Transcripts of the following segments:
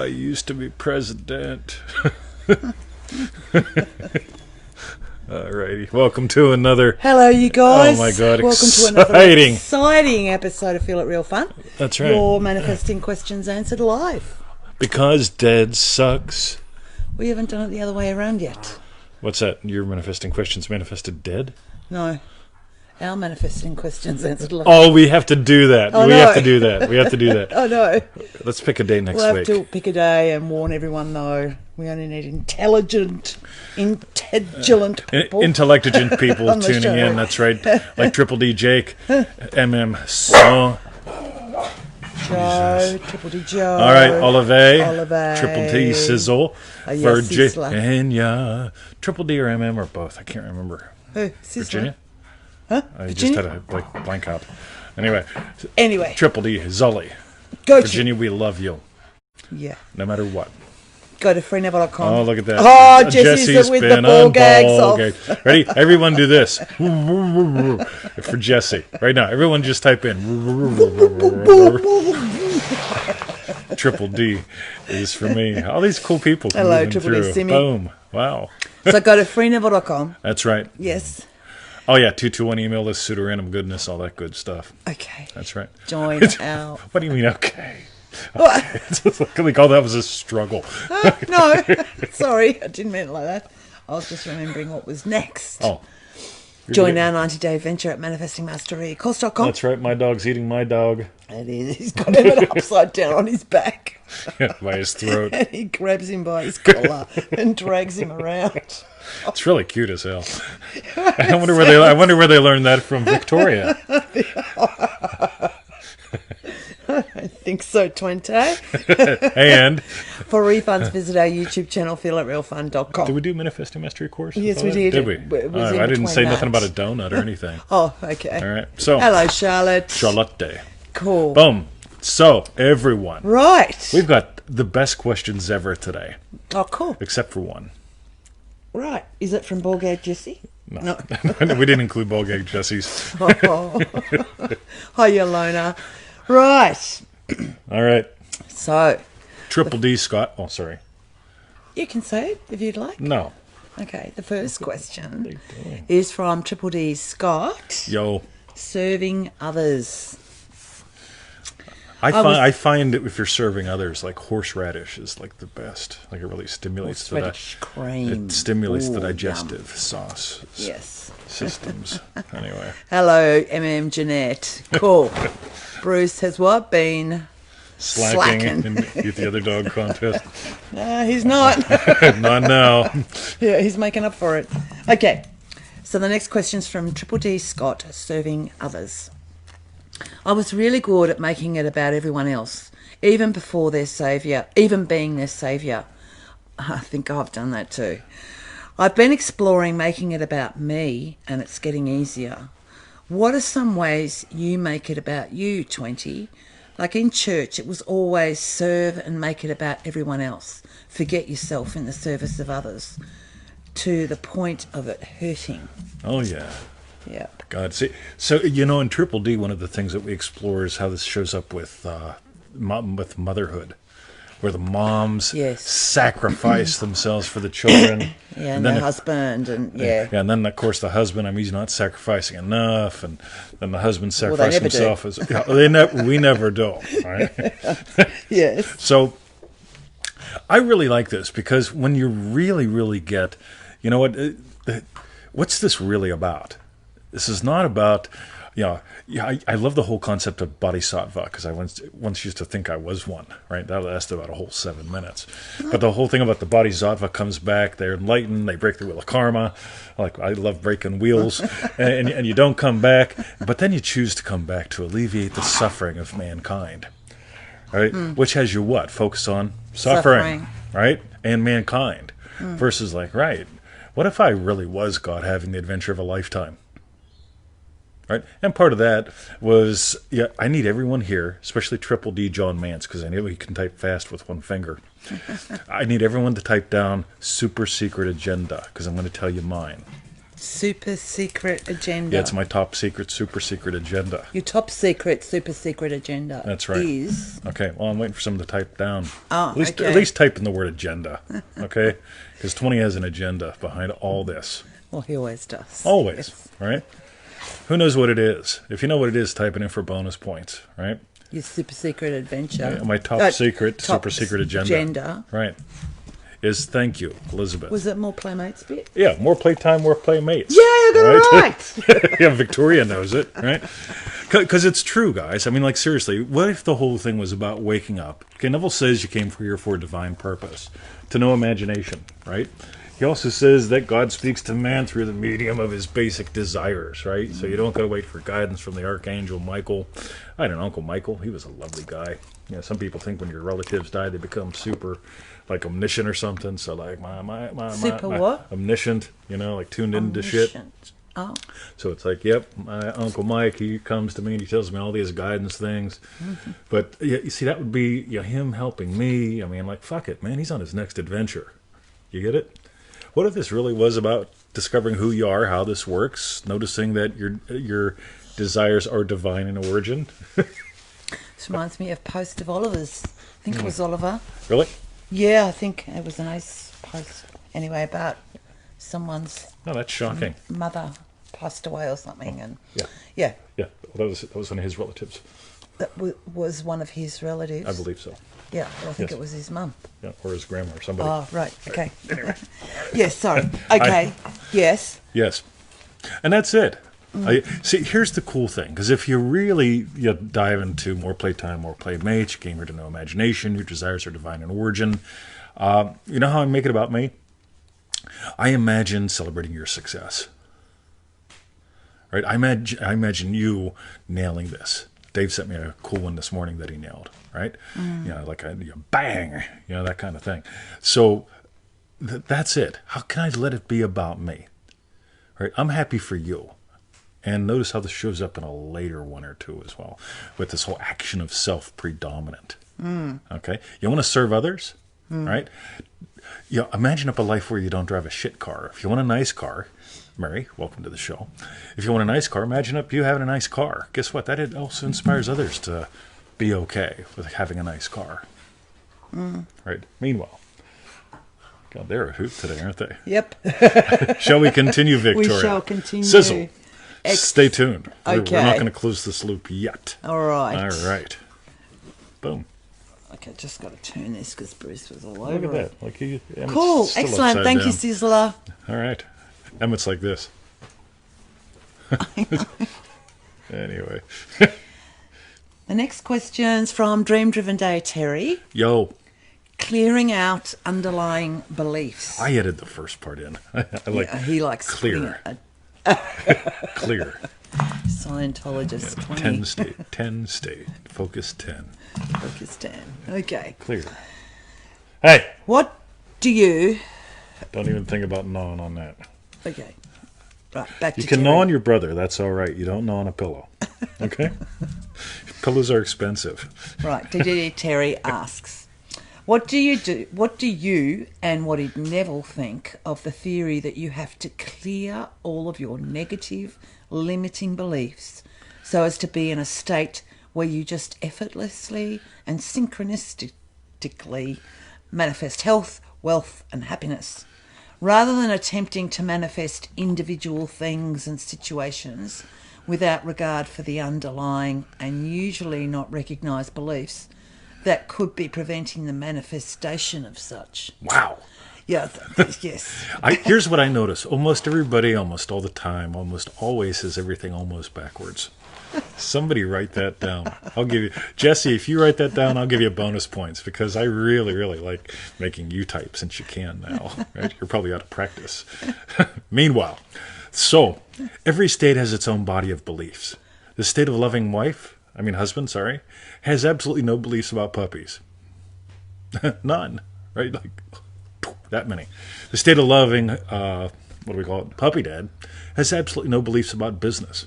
used to be president. Alrighty, welcome to another. Hello, you guys. Oh my God, welcome to another exciting episode of Feel It Real Fun. That's right. Your manifesting questions answered live. Because dead sucks. We haven't done it the other way around yet. What's that? Your manifesting questions manifested dead? No. Our manifesting questions answered live. Oh, we have to do that. Oh, we no. have to do that. We have to do that. Oh, no. Let's pick a day next We'll have week. to pick a day and warn everyone, though. We only need intelligent people. Intelligent people On the tuning show. in. That's right. Like Triple D Jake, MM So. Joe, Triple D Joe. All right, Olive, Triple D Sizzle, Yes, Virginia, Triple D or MM or both. I can't remember. Who? Virginia? Huh? I Virginia? just had a blank out. Anyway, Triple D, Zully. Go Virginia, we love you. Yeah. No matter what. Go to freeneville.com. Oh, look at that. Oh, Jesse's with the been ball on gags ball off. gags. Ready? Everyone do this. For Jesse. Right now. Everyone just type in. Triple D is for me. All these cool people. Hello, moving Triple D, through. see me? Boom. Wow. So go to freeneville.com. That's right. Yes. Oh, yeah. 221 email list, pseudo-random goodness, all that good stuff. Okay. That's right. Join our... What do you mean, okay? What? It's like, oh, that was a struggle. No. Sorry. I didn't mean it like that. I was just remembering what was next. Oh. Join our 90-day venture at manifestingmasterycourse.com. That's right. My dog's eating my dog. It is. He's got him upside down on his back. By his throat. And he grabs him by his collar and drags him around. It's really cute as hell. I wonder where they learned that from Victoria. I don't think so, Twente. And For refunds, visit our YouTube channel, feelitrealfun.com. did we do Manifesting Mastery course? Yes, we did. Did we? It was All right, in I didn't say between nothing that. about a donut or anything. Oh, okay. All right. So Hello, Charlotte. Charlotte Day. Cool. Boom. So everyone, Right. we've got the best questions ever today, Oh, cool. except for one. Right. Is it from Ballgag Jesse? No. We didn't include Ballgag Jesse's. Oh. Hiya, Lona. Right. All right. So, Triple D Scott. Oh, sorry. you can say it if you'd like. No. Okay, the first question is from Triple D Scott. Yo. Serving others. I find that if you're serving others, like horseradish is like the best. Like it really stimulates Horseradish cream. It stimulates the Ooh, digestive sauce Yes. systems. Anyway, Hello, MM Jeanette. Cool. Bruce has what? Been slacking in the other dog contest. No, he's not. Not now. Yeah, he's making up for it. Okay. So the next question's from Triple D Scott, serving others. I was really good at making it about everyone else, even before their saviour, even being their saviour. I think I've done that too. I've been exploring making it about me, and it's getting easier. What are some ways you make it about you, 20? Like in church, it was always serve and make it about everyone else. Forget yourself in the service of others, to the point of it hurting. Oh yeah. Yeah. God, see, so in Triple D, one of the things that we explore is how this shows up with motherhood, where the moms sacrifice themselves for the children. Yeah, and their husband, and yeah. And then of course the husband, he's not sacrificing enough, and then the husband sacrifices himself. We never do, right? Yes. So I really like this because when you really, really get, what's this really about? This is not about, I love the whole concept of bodhisattva because I once used to think I was one, right? That lasted about a whole 7 minutes. But the whole thing about the bodhisattva comes back, they're enlightened, they break the wheel of karma. Like, I love breaking wheels. and you don't come back, but then you choose to come back to alleviate the suffering of mankind, right? Which has you what? Focus on suffering. Right? And mankind versus like, right, what if I really was God having the adventure of a lifetime? Right, and part of that was, I need everyone here, especially Triple D John Mance, because I know he can type fast with one finger. I need everyone to type down super secret agenda, because I'm going to tell you mine. Super secret agenda. Yeah, it's my top secret, super secret agenda. Your top secret, super secret agenda. That's right. Is Okay, well, I'm waiting for someone to type down. Oh, At least type in the word agenda, okay? Because 20 has an agenda behind all this. well, he always does. Always, Yes. right? Who knows what it is? If you know what it is, type it in for bonus points, right? Your super secret adventure. Yeah, my top secret, top super secret agenda. Right. Is thank you, Elizabeth. Was it more Playmates bit? Yeah, more playtime, more playmates. Yeah, I got it right. Yeah, Victoria knows it, right? Because it's true, guys. I mean, like, seriously, what if the whole thing was about waking up? Okay, Neville says you came here for a divine purpose, to know imagination, right? He also says that God speaks to man through the medium of his basic desires, right? So you don't got to wait for guidance from the Archangel Michael. I had an Uncle Michael. He was a lovely guy. You know, some people think when your relatives die, they become super, like, omniscient or something. So, like, Super what? omniscient, you know, like tuned into shit. Omniscient. Oh. So it's like, yep, my Uncle Mike, he comes to me and he tells me all these guidance things. Mm-hmm. But yeah, you see, that would be him helping me. I mean, like, fuck it, man. He's on his next adventure. You get it? What if this really was about discovering who you are, how this works, noticing that your desires are divine in origin? This reminds me of Post of Oliver's. I think it was Oliver. Really? Yeah, I think it was a nice post. Anyway, about someone's No, that's shocking. mother passed away or something, and Yeah. yeah, Yeah, well, that was one of his relatives. that was one of his relatives. I believe so. Yeah, I think Yes. it was his mum. Yeah, or his grandma or somebody. Oh, right. Okay. Yes. Sorry. Okay. Yes. Yes, and that's it. See, here's the cool thing, because if you really dive into more playtime, more playmates, you came here to know imagination, your desires are divine in origin. You know how I make it about me? I imagine celebrating your success. Right? I imagine you nailing this. Dave sent me a cool one this morning that he nailed. Right? You know, like a bang, you know, that kind of thing. So that's it. How can I let it be about me? Right? I'm happy for you. And notice how this shows up in a later one or two as well, with this whole action of self-predominant. Okay? You want to serve others, right? You know, imagine up a life where you don't drive a shit car. If you want a nice car, Mary, welcome to the show. If you want a nice car, imagine up you having a nice car. Guess what? That also inspires others to be okay with having a nice car. Right? Meanwhile, God, they're a hoot today, aren't they? Yep. Shall we continue, Victoria? We shall continue. Sizzle. Stay tuned. We're Okay. not going to close this loop yet. All right. All right. Boom. Okay, just got to turn this because Bruce was all Look over at it. that. Like Emmett's Cool. still Excellent. upside Thank you, down. Sizzler. All right. Emmett's like this. Anyway. The next question's from Dream Driven Day Terry. Yo, Clearing out underlying beliefs. I added the first part in. I like Yeah, he likes clear. putting Clear. a Scientologist 20. 10 state. 10 state. Focus 10. Focus 10. Okay. Clear. Hey, What do you... don't even think about gnawing on that. Okay. Right, back to You can Terry. gnaw on your brother. That's all right. You don't gnaw on a pillow. Okay? Pillows are expensive. Right, DD Terry asks, what do you and what did Neville think of the theory that you have to clear all of your negative, limiting beliefs so as to be in a state where you just effortlessly and synchronistically manifest health, wealth, and happiness, rather than attempting to manifest individual things and situations without regard for the underlying and usually not recognised beliefs that could be preventing the manifestation of such. Wow. Yeah, yes. Here's what I notice. Almost everybody, almost all the time, almost always says everything almost backwards. Somebody write that down. I'll give you... Jesse, if you write that down, I'll give you bonus points because I really, really like making you type since you can now. Right? You're probably out of practice. Meanwhile, so every state has its own body of beliefs. The state of loving husband, has absolutely no beliefs about puppies. None. Right? Like... that many. The state of loving, puppy dad, has absolutely no beliefs about business.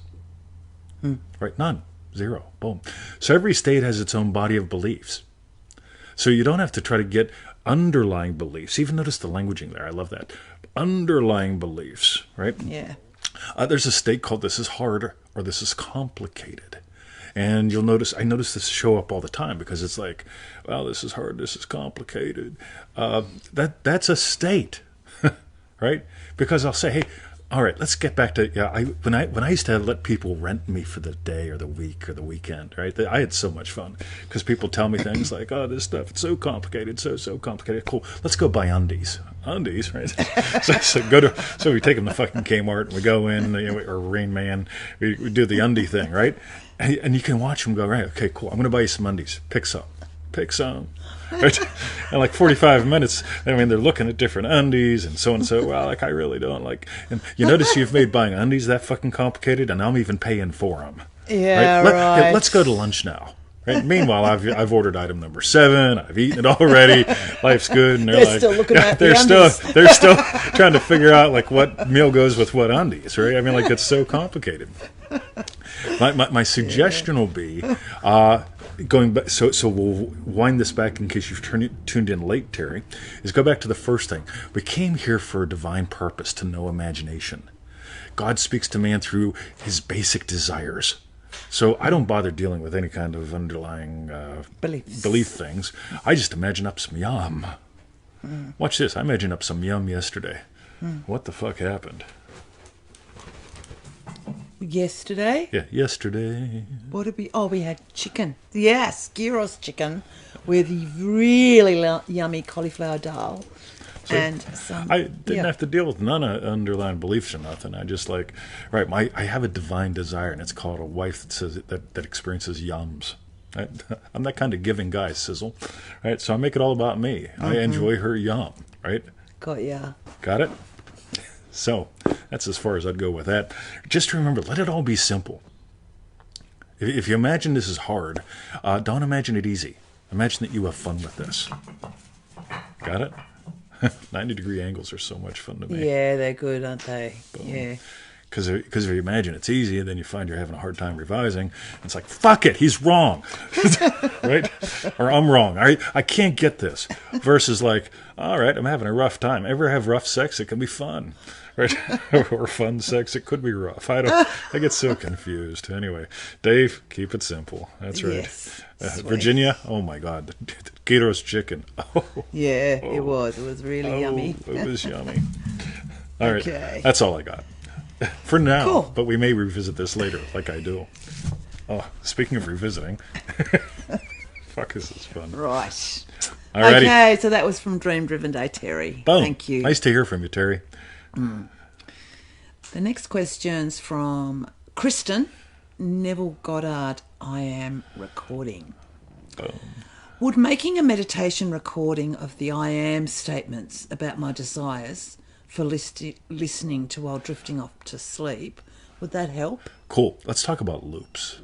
Right? None. Zero. Boom. So every state has its own body of beliefs. So you don't have to try to get underlying beliefs. Even notice the languaging there. I love that. Underlying beliefs, right? Yeah. There's a state called this is hard or this is complicated. And you'll notice, I notice this show up all the time because it's like, well, this is hard, this is complicated. That's a state, right? Because I'll say, hey, all right, let's get back to when I used to let people rent me for the day or the week or the weekend, right? I had so much fun because people tell me things like, "Oh, this stuff it's so complicated, so complicated." Cool, let's go buy undies, right? so we take them to fucking Kmart and we go in, or Rain Man, we do the undie thing, right? And you can watch them go, right? Okay, cool. I'm going to buy you some undies. Pick some. Right? And like 45 minutes, I mean, they're looking at different undies and so. Well, like, I really don't like. And you notice you've made buying undies that fucking complicated, and I'm even paying for them. Yeah, right. Let's go to lunch now. Right? Meanwhile, I've ordered item number 7. I've eaten it already. Life's good, and they're like, still looking at they're the still they're still trying to figure out like what meal goes with what undies, right? I mean, like, it's so complicated. My suggestion will be going back. So we'll wind this back in case you've tuned in late, Terry. Is go back to the first thing. We came here for a divine purpose to know imagination. God speaks to man through his basic desires. So I don't bother dealing with any kind of underlying belief things. I just imagine up some yum. Watch this. I imagined up some yum yesterday. What the fuck happened? Yesterday? Yeah, yesterday. What did we... Oh, we had chicken. Yes, gyros chicken with really yummy cauliflower dal. So and some... I didn't have to deal with none of underlying beliefs or nothing. I just like... Right, I have a divine desire, and it's called a wife that says that experiences yums. I'm that kind of giving guy, Sizzle. Right, so I make it all about me. I enjoy her yum, right? Got ya. Got it? So, that's as far as I'd go with that. Just remember, let it all be simple. If you imagine this is hard, don't imagine it easy. Imagine that you have fun with this. Got it? 90-degree angles are so much fun to me. Yeah, they're good, aren't they? Boom. Yeah. Because if you imagine it's easy, then you find you're having a hard time revising. It's like, fuck it, he's wrong. Right? Or I'm wrong. I can't get this. Versus like, all right, I'm having a rough time. Ever have rough sex? It can be fun. Right? Or fun sex, it could be rough. I get so confused. Anyway, Dave, keep it simple. That's right. Yes, Virginia, oh my God, the gyros chicken. Oh, yeah, it was. It was really yummy. It was yummy. All right, Okay. that's all I got for now. Cool. But we may revisit this later, like I do. Oh, speaking of revisiting, fuck, this is fun. Right. Alrighty. Okay, so that was from Dream Driven Day, Terry. Boom. Thank you. Nice to hear from you, Terry. The next question's from Kristen. Neville Goddard, I am recording. Boom. Would making a meditation recording of the I am statements about my desires for listening to while drifting off to sleep, would that help? Cool. Let's talk about loops.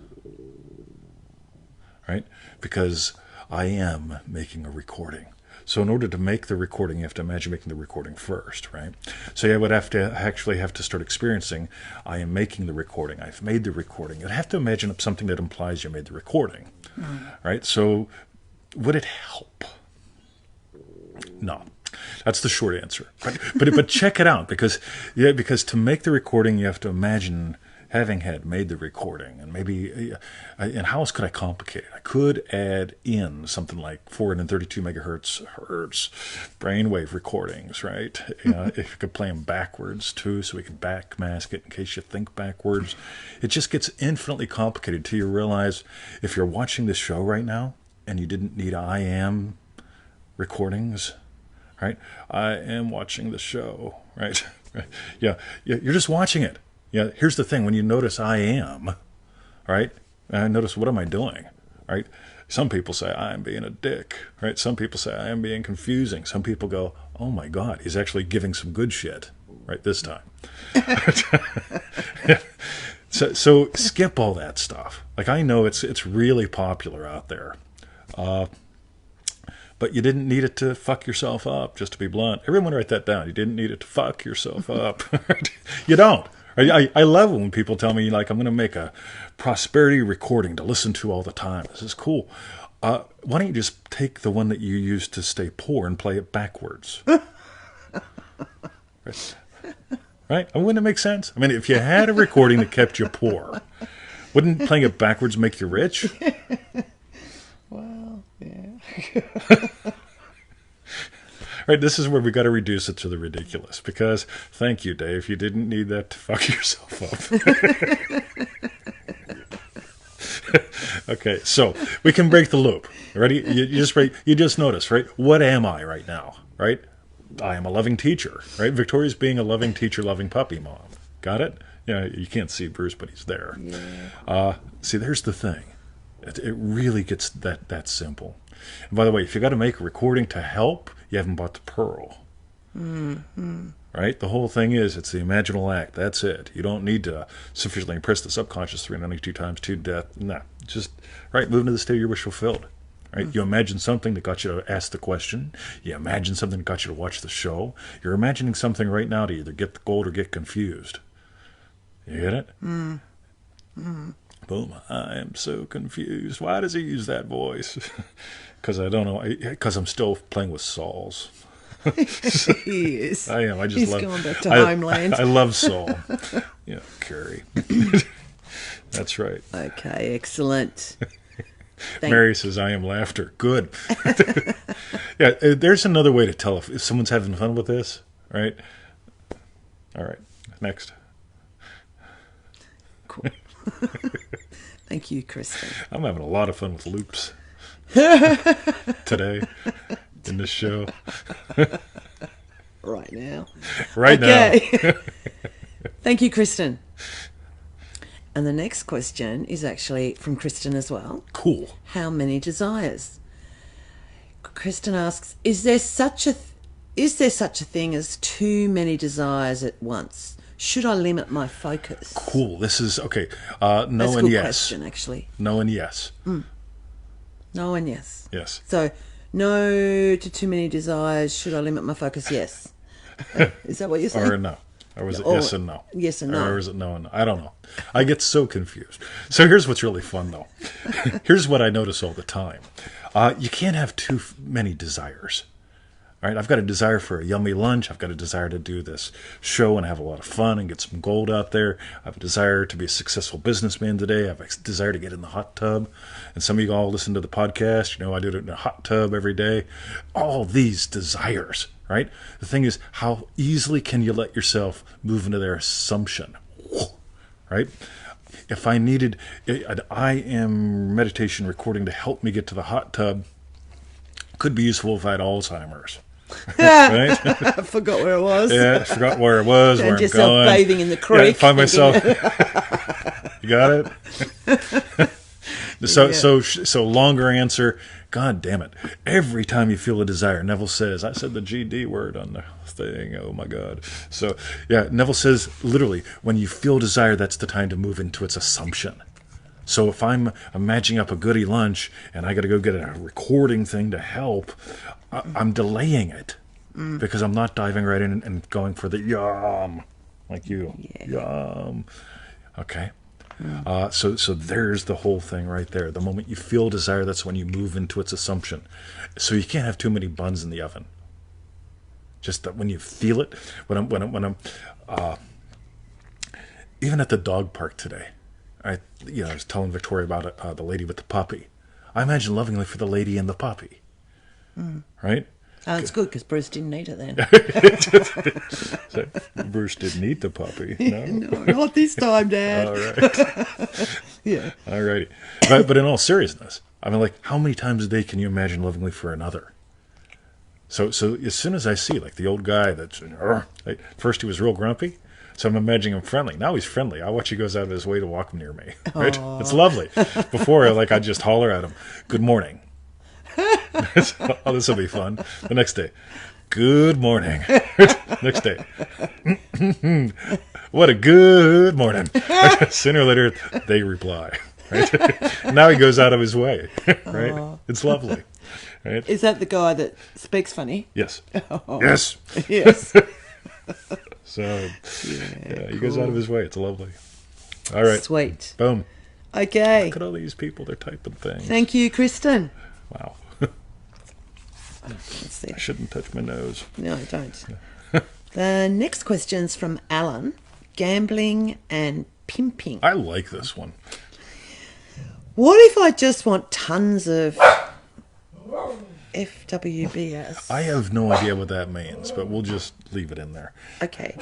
Right? Because I am making a recording. So in order to make the recording, you have to imagine making the recording first, right? So you would have to start experiencing, I am making the recording. I've made the recording. You'd have to imagine up something that implies you made the recording, right? So would it help? No. That's the short answer. But check it out, because to make the recording, you have to imagine having had made the recording, and maybe, and how else could I complicate it? I could add in something like 432 megahertz brainwave recordings, right? If you could play them backwards too, so we can backmask it in case you think backwards. It just gets infinitely complicated till you realize if you're watching this show right now and you didn't need I am recordings, right? I am watching the show, right? Yeah, you're just watching it. Yeah, here's the thing. When you notice I am, right? I notice, what am I doing, right? Some people say I am being a dick, right? Some people say I am being confusing. Some people go, oh my God, he's actually giving some good shit, right, this time. So skip all that stuff. Like, I know it's really popular out there. But you didn't need it to fuck yourself up, just to be blunt. Everyone write that down. You didn't need it to fuck yourself up. You don't. I love it when people tell me, like, I'm going to make a prosperity recording to listen to all the time. This is cool. Why don't you just take the one that you used to stay poor and play it backwards? Right? Wouldn't it make sense? I mean, if you had a recording that kept you poor, wouldn't playing it backwards make you rich? Well, yeah. Right, this is where we got to reduce it to the ridiculous. Because, thank you, Dave, you didn't need that to fuck yourself up. Okay, so we can break the loop. Ready? You just notice, right? What am I right now? Right? I am a loving teacher. Right? Victoria's being a loving teacher, loving puppy mom. Got it? Yeah, you can't see Bruce, but he's there. Yeah. See, there's the thing. It really gets that simple. And by the way, if you got to make a recording to help, you haven't bought the pearl. Mm-hmm. Right? The whole thing is, it's the imaginal act. That's it. You don't need to sufficiently impress the subconscious 392 times to death. Nah. Just, right, move into the state of your wish fulfilled. Right? You imagine something that got you to ask the question. You imagine something that got you to watch the show. You're imagining something right now to either get the gold or get confused. You get it? Mm-hmm. Boom. I am so confused. Why does he use that voice? Because I don't know. Because I'm still playing with Saul's. He is. I am. He's going back to Homeland. I love Saul. Yeah, Carrie. That's right. Okay, excellent. Mary says, I am laughter. Good. Yeah, there's another way to tell if someone's having fun with this, right? All right, next. Cool. Thank you, Kristen. I'm having a lot of fun with loops today in this show. Right now. Right now. Thank you, Kristen. And the next question is actually from Kristen as well. Cool. How many desires? Kristen asks, is there such a thing as too many desires at once? Should I limit my focus? Cool. This is okay. That's No a and good yes. question, actually. No and yes. No and yes. Yes. So, no to too many desires. Should I limit my focus? Yes. Is that what you're saying? Or no. Or was it yes and no? Yes and no. Or is it no and no? I don't know. I get so confused. So here's what's really fun, though. Here's what I notice all the time. You can't have too many desires. All right, I've got a desire for a yummy lunch. I've got a desire to do this show and have a lot of fun and get some gold out there. I have a desire to be a successful businessman today. I have a desire to get in the hot tub. And some of you all listen to the podcast. You know, I do it in a hot tub every day. All these desires, right? The thing is, how easily can you let yourself move into their assumption, right? If I needed an I am meditation recording to help me get to the hot tub, could be useful if I had Alzheimer's. Right? I forgot where it was. Yeah, I forgot where it was, where I'm going. Bathing in the creek. Yeah, find myself. You got it? So longer answer. God damn it. Every time you feel a desire, Neville says, I said the GD word on the thing. Oh my God. So yeah, Neville says literally, when you feel desire, that's the time to move into its assumption. So if I'm imagining up a goodie lunch and I got to go get a recording thing to help, I'm delaying it because I'm not diving right in and going for the yum like you. Yeah. Yum. Okay. So there's the whole thing right there. The moment you feel desire, that's when you move into its assumption. So you can't have too many buns in the oven. Just that when you feel it, when I'm even at the dog park today. I was telling Victoria about the lady with the puppy. I imagine lovingly for the lady and the puppy. Right? Oh, it's good because Bruce didn't need it then. So, Bruce didn't eat the puppy. No, no, not this time, Dad. All right. Yeah. All righty. But in all seriousness, I mean, like, how many times a day can you imagine lovingly for another? So as soon as I see, like, the old guy that's, like, first he was real grumpy. So I'm imagining him friendly. Now he's friendly. I watch he goes out of his way to walk near me. Right? It's lovely. Before, I just holler at him, good morning. Oh, this will be fun. The next day, good morning. Next day, what a good morning. Sooner or later, they reply. Right? Now he goes out of his way. Right? It's lovely. Right? Is that the guy that speaks funny? Yes. Oh. Yes. Yes. So, he goes out of his way. It's lovely. All right. Sweet. Boom. Okay. Look at all these people. They're typing things. Thank you, Kristen. Wow. Let's see. I shouldn't touch my nose. No, don't. The next question's from Alan. Gambling and pimping. I like this one. What if I just want tons of FWBS? I have no idea what that means, but we'll just leave it in there. Okay.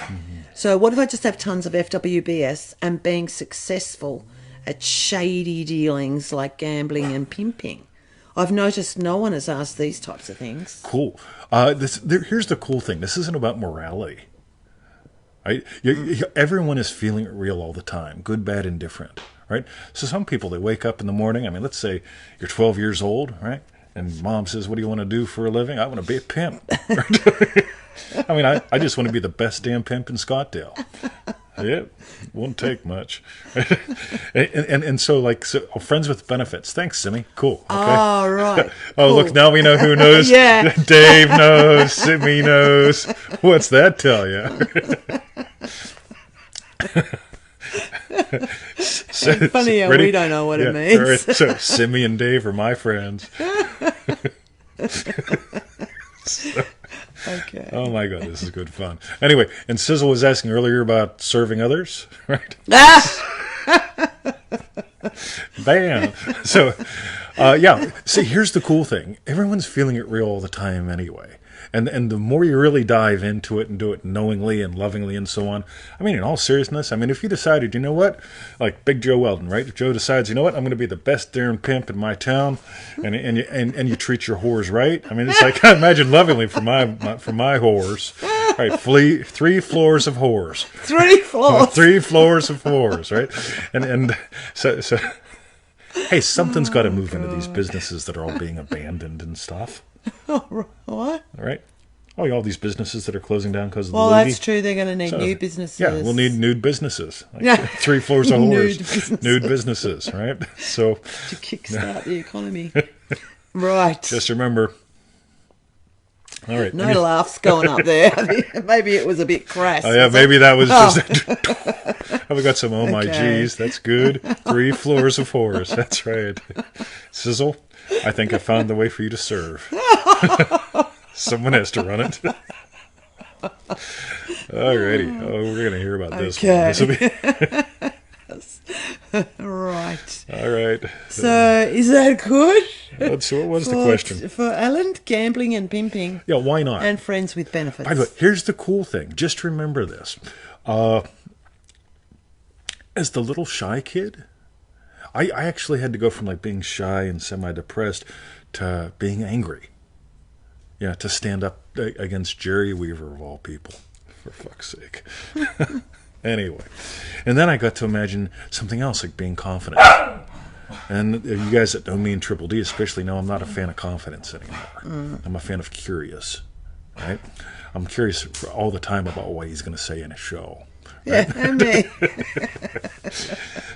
So what if I just have tons of FWBS and being successful at shady dealings like gambling and pimping? I've noticed no one has asked these types of things. Cool. Here's the cool thing. This isn't about morality. Right? Everyone is feeling it real all the time, good, bad, indifferent. Right? So some people, they wake up in the morning. I mean, let's say you're 12 years old, right? And mom says, what do you want to do for a living? I want to be a pimp. Right? I mean, I just want to be the best damn pimp in Scottsdale. Yeah, won't take much. and so, like, friends with benefits. Thanks, Simi. Cool. Okay. Oh, right. Oh, Cool. look, now we know who knows. Yeah. Dave knows. Simi knows. What's that tell you? Funny how we don't know what it means. All right, so Simi and Dave are my friends. Okay. Oh my God, this is good fun. Anyway, and Sizzle was asking earlier about serving others, right? Bam. So, yeah. See, here's the cool thing. Everyone's feeling it real all the time anyway. And the more you really dive into it and do it knowingly and lovingly and so on, I mean, in all seriousness, I mean, if you decided, you know what, like Big Joe Weldon, right? If Joe decides, you know what, I'm going to be the best darn pimp in my town, and you treat your whores right. I mean, it's like, imagine lovingly for my whores, right? 3 floors of whores, 3 floors, 3 floors of whores, right? And so. Hey, something's got to move into these businesses that are all being abandoned and stuff. What? All right. Oh, all these businesses that are closing down because of the Well, lady. that's true. They're going to need new businesses. Yeah, we'll need nude businesses. Like Yeah. 3 floors of Nude whores. Nude businesses, right? So to kickstart the economy. Right. just remember. All right. No laughs going up there. Maybe it was a bit crass. Oh, yeah, maybe that was just... We got some oh my geez. That's good. 3 floors of whores. That's right. Sizzle, I think I found the way for you to serve. Someone has to run it. Alrighty. Oh, we're going to hear about this one. This will be... Right. All right. So, is that good? Let's see, what was the question? For Alan, gambling and pimping. Yeah, why not? And friends with benefits. By the way, here's the cool thing. Just remember this. As the little shy kid, I actually had to go from like being shy and semi-depressed to being angry. Yeah, to stand up against Jerry Weaver of all people, for fuck's sake. Anyway, and then I got to imagine something else, like being confident. And you guys that know me in Triple D especially know I'm not a fan of confidence anymore. I'm a fan of curious, right? I'm curious all the time about what he's going to say in a show. Right? Yeah, and me.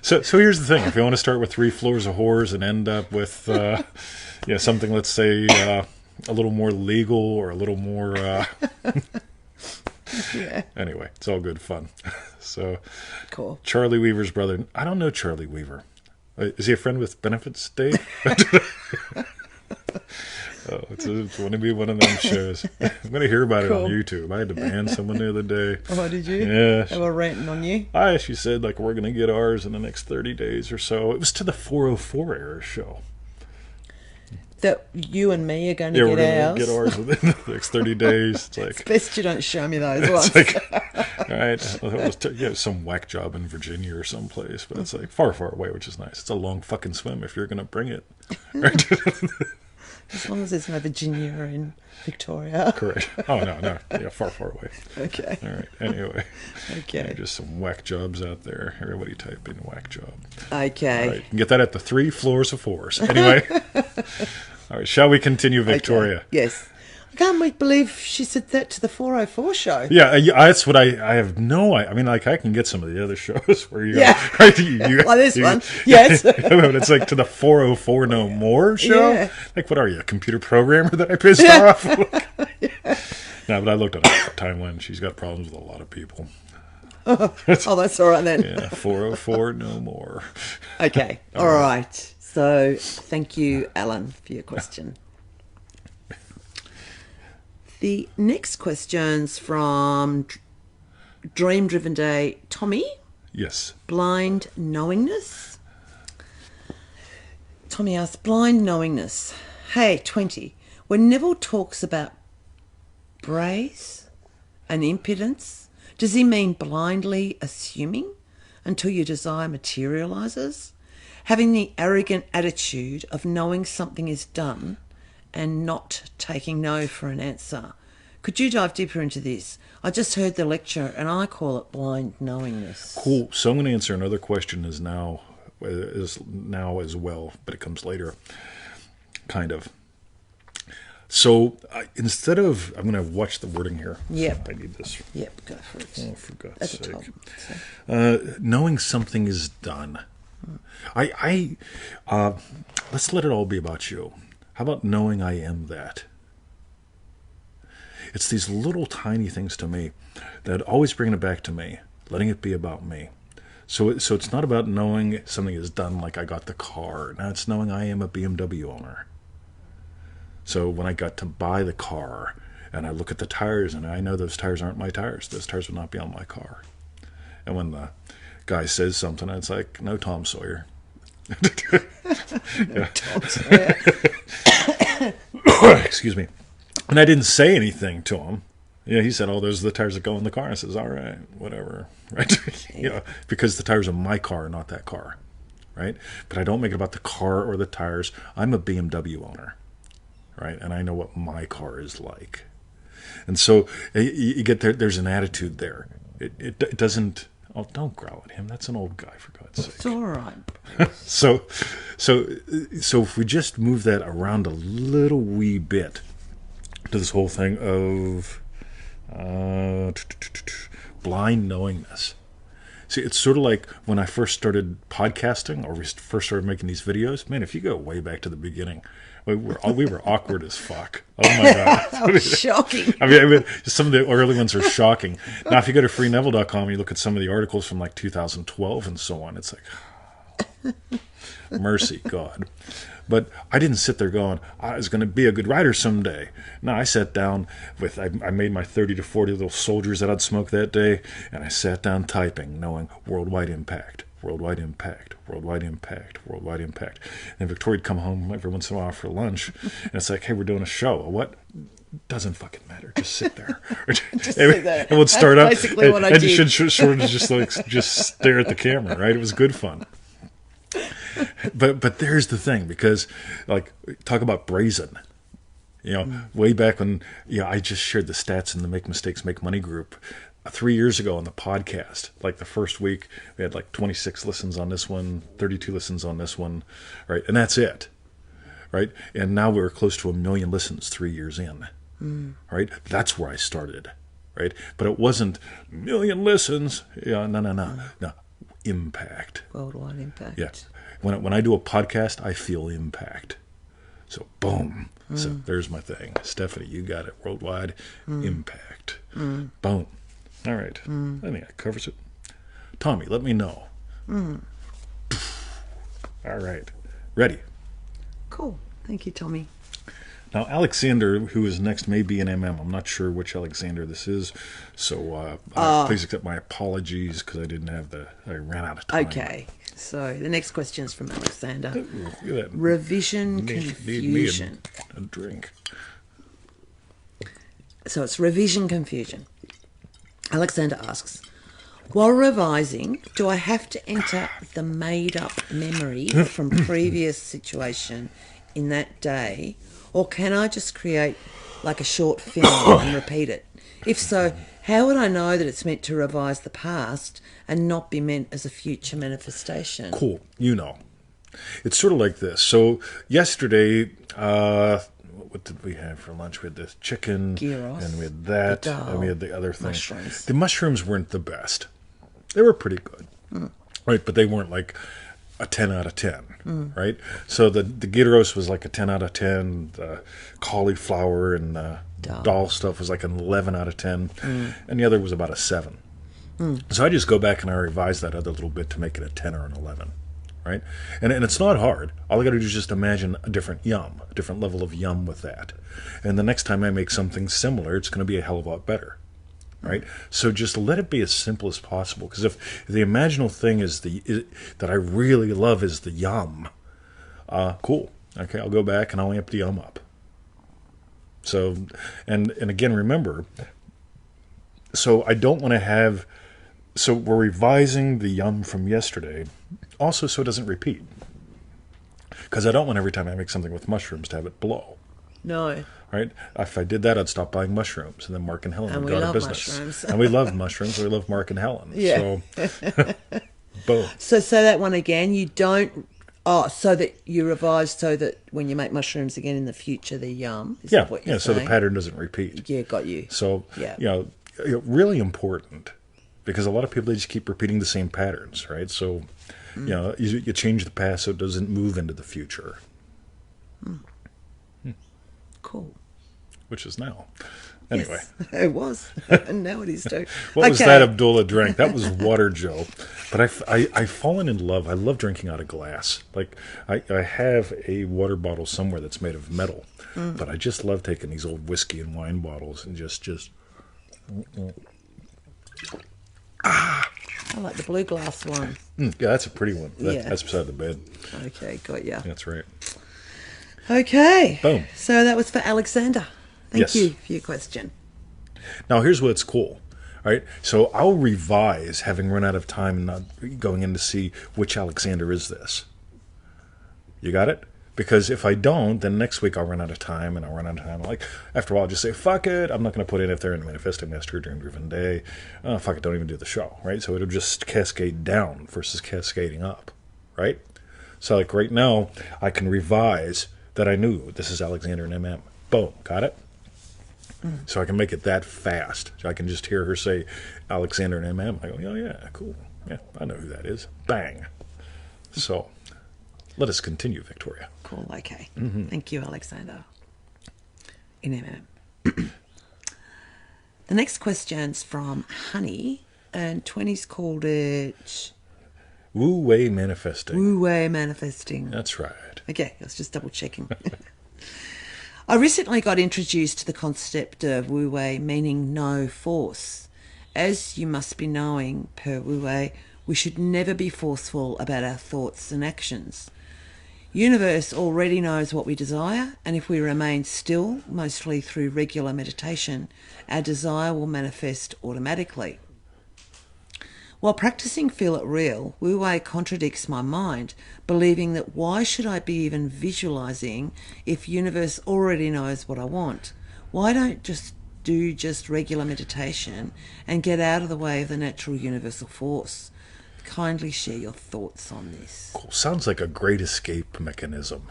So here's the thing. If you want to start with 3 floors of whores and end up with something, let's say, a little more legal or a little more... Yeah. Anyway, it's all good fun. So, Cool. Charlie Weaver's brother. I don't know Charlie Weaver. Is he a friend with benefits, Dave? Oh, it's going to be one of them shows. I'm going to hear about it on YouTube. I had to ban someone the other day. Oh, did you? Yeah. They were ranting on you? She said, like, we're going to get ours in the next 30 days or so. It was to the 404 era show. That you and me are going to Yeah, we're get going ours? to get ours within the next 30 days. It's like... It's best you don't show me those ones. It's like, all right, well, it was some whack job in Virginia or someplace, but it's like far, far away, which is nice. It's a long fucking swim if you're going to bring it. Right? As long as there's no Virginia in Victoria. Correct. Oh, no. Yeah, far, far away. Okay. All right, anyway. Okay. Just some whack jobs out there. Everybody type in whack job. Okay. All right, you can get that at the 3 floors of whores. Anyway. All right, shall we continue, Victoria? Okay. Yes. I can't believe she said that to the 404 show. Yeah, that's what I have no idea. I mean, like, I can get some of the other shows where you... Yeah. Right, Like this one. Yes. But it's like to the 404 No More show? Yeah. Like, what are you, a computer programmer that I pissed off? No, but I looked at her timeline. She's got problems with a lot of people. Oh, that's all right then. Yeah, 404 No More. Okay. All right. So thank you, Alan, for your question. The next question's from Dream Driven Day Tommy. Yes. Blind knowingness. Tommy asks, blind knowingness. Hey, 20. When Neville talks about brace and impudence, does he mean blindly assuming until your desire materialises? Having the arrogant attitude of knowing something is done and not taking no for an answer. Could you dive deeper into this? I just heard the lecture and I call it blind knowingness. Cool. So I'm going to answer another question is now as well, but it comes later. Kind of. So instead of, I'm going to watch the wording here. Yep. I need this. Yep, go for it. Oh, for God's At the sake. top. So. Knowing something is done. Let's let it all be about you. How about knowing I am that? It's these little tiny things to me that always bring it back to me, letting it be about me. So it's not about knowing something is done like I got the car. Now it's knowing I am a BMW owner. So when I got to buy the car and I look at the tires and I know those tires aren't my tires, those tires would not be on my car. And when the guy says something, it's like, no, Tom Sawyer. Tom Sawyer. Excuse me. And I didn't say anything to him. Yeah, he said, "Oh, those are the tires that go in the car." And I says, "All right, whatever." Right? Because the tires are my car, not that car. Right? But I don't make it about the car or the tires. I'm a BMW owner. Right? And I know what my car is like. And so you get there. There's an attitude there. It doesn't. Oh, don't growl at him. That's an old guy, for God's sake. It's all right. So if we just move that around a little wee bit to this whole thing of blind knowingness. See, it's sort of like when I first started podcasting, or we first started making these videos. Man, if you go way back to the beginning, we were awkward as fuck. Oh my God. That was shocking. I mean, some of the early ones are shocking. Now, if you go to freeneville.com, you look at some of the articles from like 2012 and so on. It's like, mercy, God. But I didn't sit there going, I was going to be a good writer someday. No, I sat down I made my 30 to 40 little soldiers that I'd smoke that day, and I sat down typing, knowing worldwide impact, worldwide impact, worldwide impact, worldwide impact. And Victoria'd come home every once in a while for lunch, and it's like, hey, we're doing a show. What? Doesn't fucking matter. Just sit there. Just sit there. And we'd start up, basically what I and did. you should sort of just stare at the camera, right? It was good fun. But there's the thing, because like, talk about brazen. Way back when I just shared the stats in the Make Mistakes Make Money group 3 years ago on the podcast. Like the first week we had like 26 listens on this one, 32 listens on this one, right? And that's it, right? And now we're close to 1 million listens 3 years in, right? That's where I started, right? But it wasn't million listens. No. Impact. Worldwide impact. Yeah. When I do a podcast, I feel impact. So, boom. So, there's my thing. Stephanie, you got it. Worldwide impact. Boom. All right. I think that covers it. Tommy, let me know. All right. Ready. Cool. Thank you, Tommy. Now, Alexander, who is next, may be an MM. I'm not sure which Alexander this is. So, please accept my apologies because I ran out of time. Okay. So the next question is from Alexander. Look at that. Revision Need confusion. me a drink. So it's revision confusion. Alexander asks, while revising, do I have to enter the made-up memory from previous situation in that day, or can I just create like a short film and repeat it? If so, how would I know that it's meant to revise the past and not be meant as a future manifestation? Cool. It's sort of like this. So yesterday, what did we have for lunch? We had this chicken, Gyros, and we had that, the dal, and we had the other thing. mushrooms. The mushrooms weren't the best. They were pretty good, right? But they weren't like a 10 out of 10, right? So the gyros was like a 10 out of 10. The cauliflower and the dal stuff was like an 11 out of 10, and the other was about a 7. So I just go back and I revise that other little bit to make it a 10 or an 11, right? And it's not hard. All I got to do is just imagine a different yum, a different level of yum with that. And the next time I make something similar, it's going to be a hell of a lot better, right? So just let it be as simple as possible. Because if the imaginal thing that I really love is the yum, cool. Okay, I'll go back and I'll amp the yum up. So, and again, remember, so I don't want to have, so we're revising the yum from yesterday, also so it doesn't repeat. Because I don't want every time I make something with mushrooms to have it blow. No. Right? If I did that, I'd stop buying mushrooms, and then Mark and Helen would go out of business. Mushrooms. And we love mushrooms. We love Mark and Helen. Yeah. So, boom. So say that one again. You don't. Oh, so that you revise so that when you make mushrooms again in the future, the yum. Is that what you're so saying? the pattern doesn't repeat. Yeah, got you. So, Yeah. Really important, because a lot of people, they just keep repeating the same patterns, right? So, you change the past so it doesn't move into the future. Cool. Which is now. Anyway. Yes, it was. And now it is too. What was that Abdullah drank? That was water, Joe. But I've fallen in love. I love drinking out of glass. Like, I have a water bottle somewhere that's made of metal. But I just love taking these old whiskey and wine bottles and just I like the blue glass one. yeah, that's a pretty one. Yeah. That's beside the bed. Okay, got ya. That's right. Okay. Boom. So that was for Alexander. Thank Yes. you for your question. Now, here's what's cool. All right, so I'll revise, having run out of time and not going in to see which Alexander is this. You got it? Because if I don't, then next week I'll run out of time, and I'll run out of time. Like, after a while, I'll just say, fuck it. I'm not going to put in if they're in Manifesting Master Dream Driven Day. Oh, fuck it, don't even do the show, right? So it'll just cascade down versus cascading up, right? So, like, right now, I can revise that I knew this is Alexander and MM. Boom, got it? So I can make it that fast. So I can just hear her say Alexander and MM. I go, oh, yeah, cool. Yeah, I know who that is. Bang. So let us continue, Victoria. Cool, okay. Thank you, Alexander. In MM. The next question's from Honey, and 20's called it Wu Wei Manifesting. Wu Wei Manifesting. That's right. Okay, I was just double checking. I recently got introduced to the concept of Wu Wei, meaning no force. As you must be knowing, per Wu Wei, we should never be forceful about our thoughts and actions. Universe already knows what we desire, and if we remain still, mostly through regular meditation, our desire will manifest automatically. While practicing Feel It Real, Wu Wei contradicts my mind, believing that why should I be even visualizing if universe already knows what I want? Why don't just do regular meditation and get out of the way of the natural universal force? Kindly share your thoughts on this. Cool. Sounds like a great escape mechanism.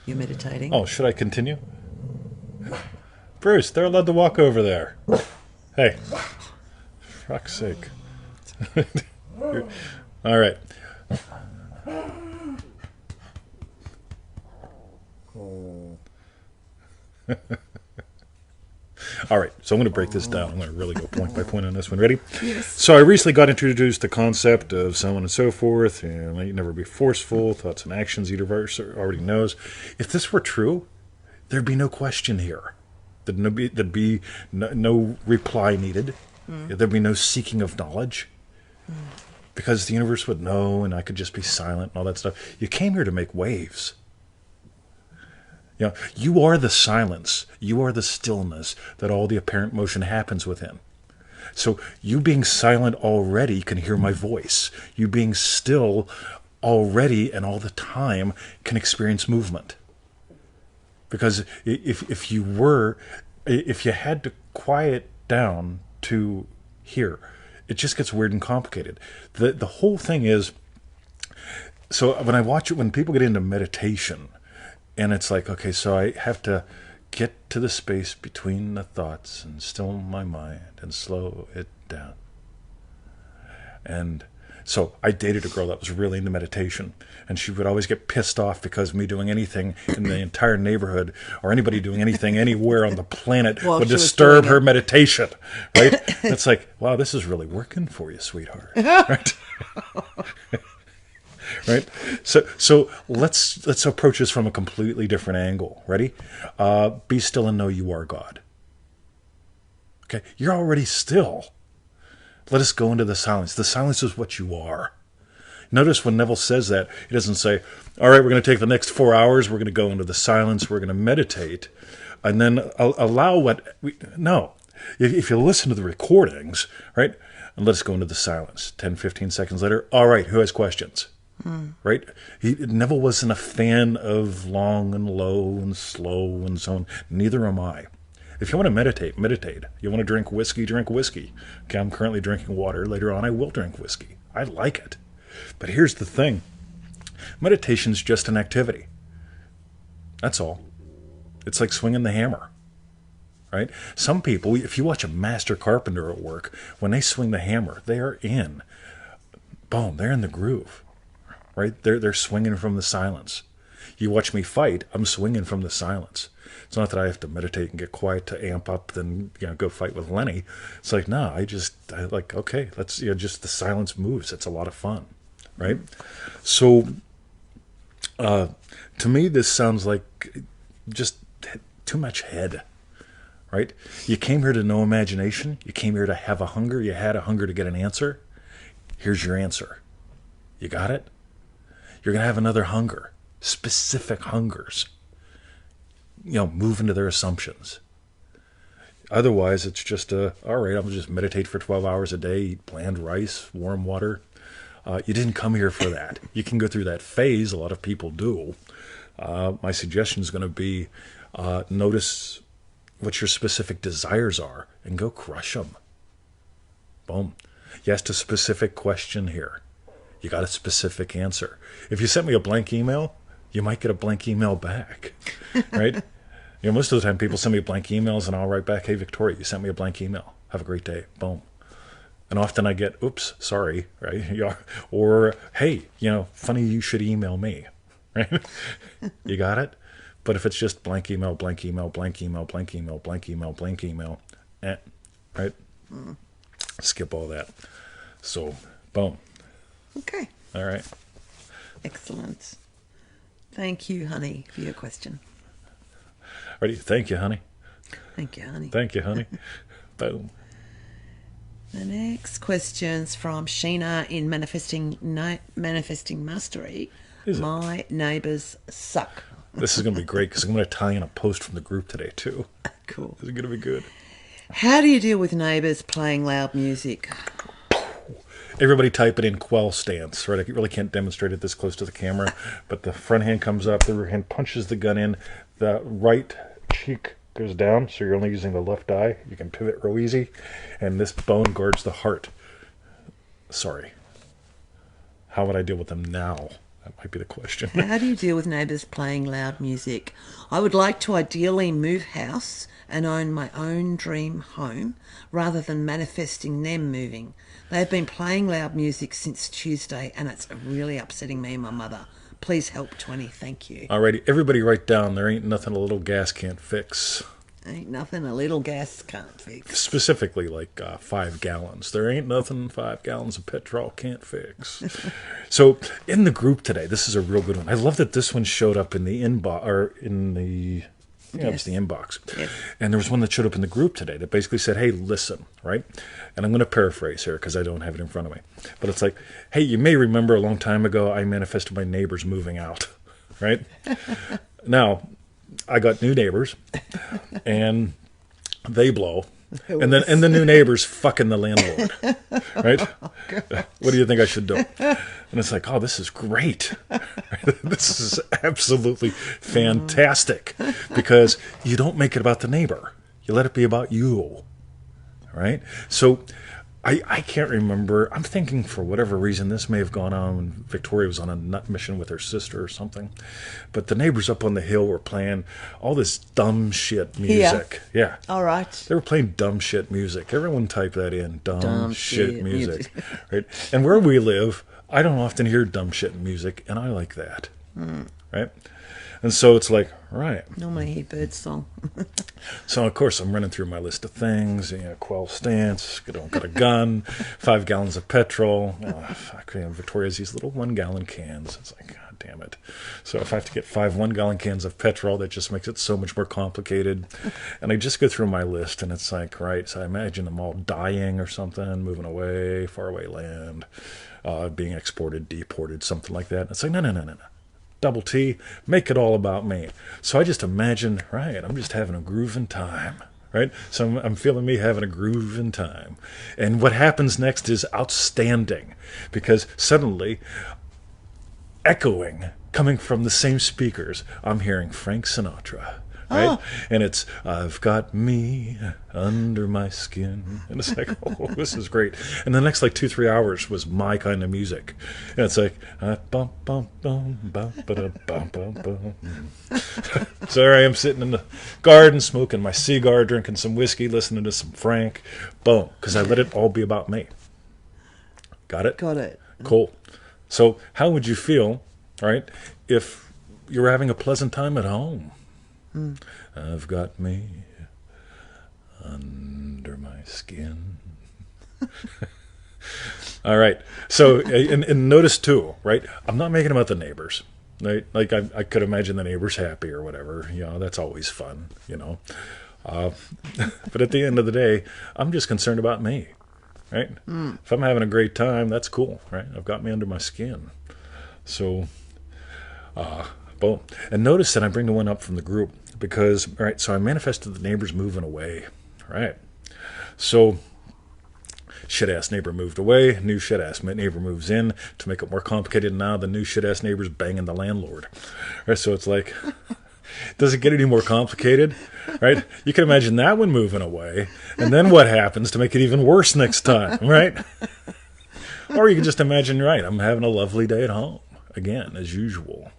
You're meditating? Oh, should I continue? Bruce, they're allowed to walk over there. Hey, for fuck's sake. All right. All right, so I'm going to break this down. I'm going to really go point by point on this one. Ready? Yes. So I recently got introduced to the concept of so on and so forth, and let you never be forceful, thoughts and actions, universe already knows. If this were true, there'd be no question here. There'd be no reply needed. There'd be no seeking of knowledge. Because the universe would know, and I could just be silent and all that stuff. You came here to make waves. You know, you are the silence. You are the stillness that all the apparent motion happens within. So you being silent already can hear my voice. You being still already and all the time can experience movement. Because if you had to quiet down to hear, it just gets weird and complicated. The whole thing is, so when I watch it, when people get into meditation, and it's like, okay, so I have to get to the space between the thoughts and still my mind and slow it down. And So I dated a girl that was really into meditation, and she would always get pissed off because me doing anything in the entire neighborhood or anybody doing anything anywhere on the planet Well, would she was disturb doing her it. meditation, right? It's like, wow, this is really working for you, sweetheart, right? Right? So let's approach this from a completely different angle. Ready? Be still and know you are God. Okay, you're already still. Let us go into the silence. The silence is what you are. Notice when Neville says that, he doesn't say, all right, we're going to take the next 4 hours, we're going to go into the silence, we're going to meditate, and then allow what... No. If you listen to the recordings, right, and let us go into the silence. 10, 15 seconds later, all right, who has questions? Right? Neville wasn't a fan of long and low and slow and so on. Neither am I. If you want to meditate, meditate. You want to drink whiskey, drink whiskey. Okay, I'm currently drinking water. Later on, I will drink whiskey. I like it. But here's the thing. Meditation's just an activity. That's all. It's like swinging the hammer. Right? Some people, if you watch a master carpenter at work, when they swing the hammer, they are in. Boom, they're in the groove. Right? They're swinging from the silence. You watch me fight, I'm swinging from the silence. It's not that I have to meditate and get quiet to amp up, then go fight with Lenny. It's like, no, I like, okay, let's just the silence moves. It's a lot of fun, right? So, to me, this sounds like just too much head, right? You came here to know imagination. You came here to have a hunger. You had a hunger to get an answer. Here's your answer. You got it? You're going to have another hunger, specific hungers. Move into their assumptions. Otherwise, it's just all right, I'll just meditate for 12 hours a day, eat bland rice, warm water. You didn't come here for that. You can go through that phase. A lot of people do. My suggestion is going to be notice what your specific desires are and go crush them. Boom. You asked a specific question here. You got a specific answer. If you sent me a blank email, you might get a blank email back, right? Most of the time people send me blank emails and I'll write back, hey, Victoria, you sent me a blank email. Have a great day. Boom. And often I get, oops, sorry, right? Or, hey, funny you should email me, right? You got it? But if it's just blank email, blank email, blank email, blank email, blank email, blank email, right? Skip all that. So, boom. Okay. All right. Excellent. Thank you, honey, for your question. Ready? Thank you, honey. Thank you, honey. Thank you, honey. Boom. The next question's from Sheena in Manifesting Mastery. My neighbours suck. This is going to be great because I'm going to tie in a post from the group today, too. Cool. This is going to be good. How do you deal with neighbours playing loud music? Everybody type it in quell stance, right? I really can't demonstrate it this close to the camera, but the front hand comes up, the rear hand punches the gun in, the right cheek goes down, so you're only using the left eye. You can pivot real easy, and this bone guards the heart. Sorry. How would I deal with them now? That might be the question. How do you deal with neighbours playing loud music? I would like to ideally move house and own my own dream home rather than manifesting them moving. They've been playing loud music since Tuesday and it's really upsetting me and my mother. Please help, 20. Thank you. Alrighty, everybody write down, there ain't nothing a little gas can't fix. Ain't nothing a little gas can't fix. Specifically, like 5 gallons. There ain't nothing 5 gallons of petrol can't fix. So, in the group today, this is a real good one. I love that this one showed up in the inbox, or in the, it's the inbox. Yes. And there was one that showed up in the group today that basically said, hey, listen, right? And I'm going to paraphrase here because I don't have it in front of me. But it's like, hey, you may remember a long time ago I manifested my neighbors moving out, right? Now, I got new neighbors, and they blow, and the new neighbors fucking the landlord, right? What do you think I should do? And it's like, oh, this is great. This is absolutely fantastic because you don't make it about the neighbor. You let it be about you, right? So I can't remember. I'm thinking for whatever reason this may have gone on when Victoria was on a nut mission with her sister or something. But the neighbors up on the hill were playing all this dumb shit music. Yeah. All right. They were playing dumb shit music. Everyone type that in. Dumb shit music. music. Right? And where we live, I don't often hear dumb shit music, and I like that. Right? And so it's like, right. Normally hear bird song. So, of course, I'm running through my list of things. Quell stance, don't got a gun, 5 gallons of petrol. Fuck, Victoria's these little 1-gallon cans. It's like, God damn it. So if I have to get 5 1-gallon cans of petrol, that just makes it so much more complicated. And I just go through my list, and it's like, right, so I imagine them all dying or something, moving away, faraway land, being exported, deported, something like that. And it's like, no. Double T, make it all about me. So I just imagine, right, I'm just having a grooving time, right? So I'm feeling me having a grooving time. And what happens next is outstanding, because suddenly, echoing, coming from the same speakers, I'm hearing Frank Sinatra. Right? And it's, I've got me under my skin. And it's like, oh, this is great. And the next like 2-3 hours was my kind of music. And it's like, bum, bum, bum, bum, ba-da, bum, bum, bum. So there I am sitting in the garden, smoking my cigar, drinking some whiskey, listening to some Frank. Boom. Because I let it all be about me. Got it? Got it. Cool. So how would you feel, right, if you were having a pleasant time at home? I've got me under my skin. All right. So, and notice too, right? I'm not making about the neighbors. Right? Like I could imagine the neighbors happy or whatever. That's always fun. But at the end of the day, I'm just concerned about me. Right? If I'm having a great time, that's cool. Right? I've got me under my skin. So, boom. And notice that I bring the one up from the group. Because, all right, so I manifested the neighbors moving away, right? So, shit-ass neighbor moved away, new shit-ass neighbor moves in. To make it more complicated now, the new shit-ass neighbor's banging the landlord. Right, so it's like, does it get any more complicated? Right? You can imagine that one moving away, and then what happens to make it even worse next time, right? Or you can just imagine, right, I'm having a lovely day at home, again, as usual.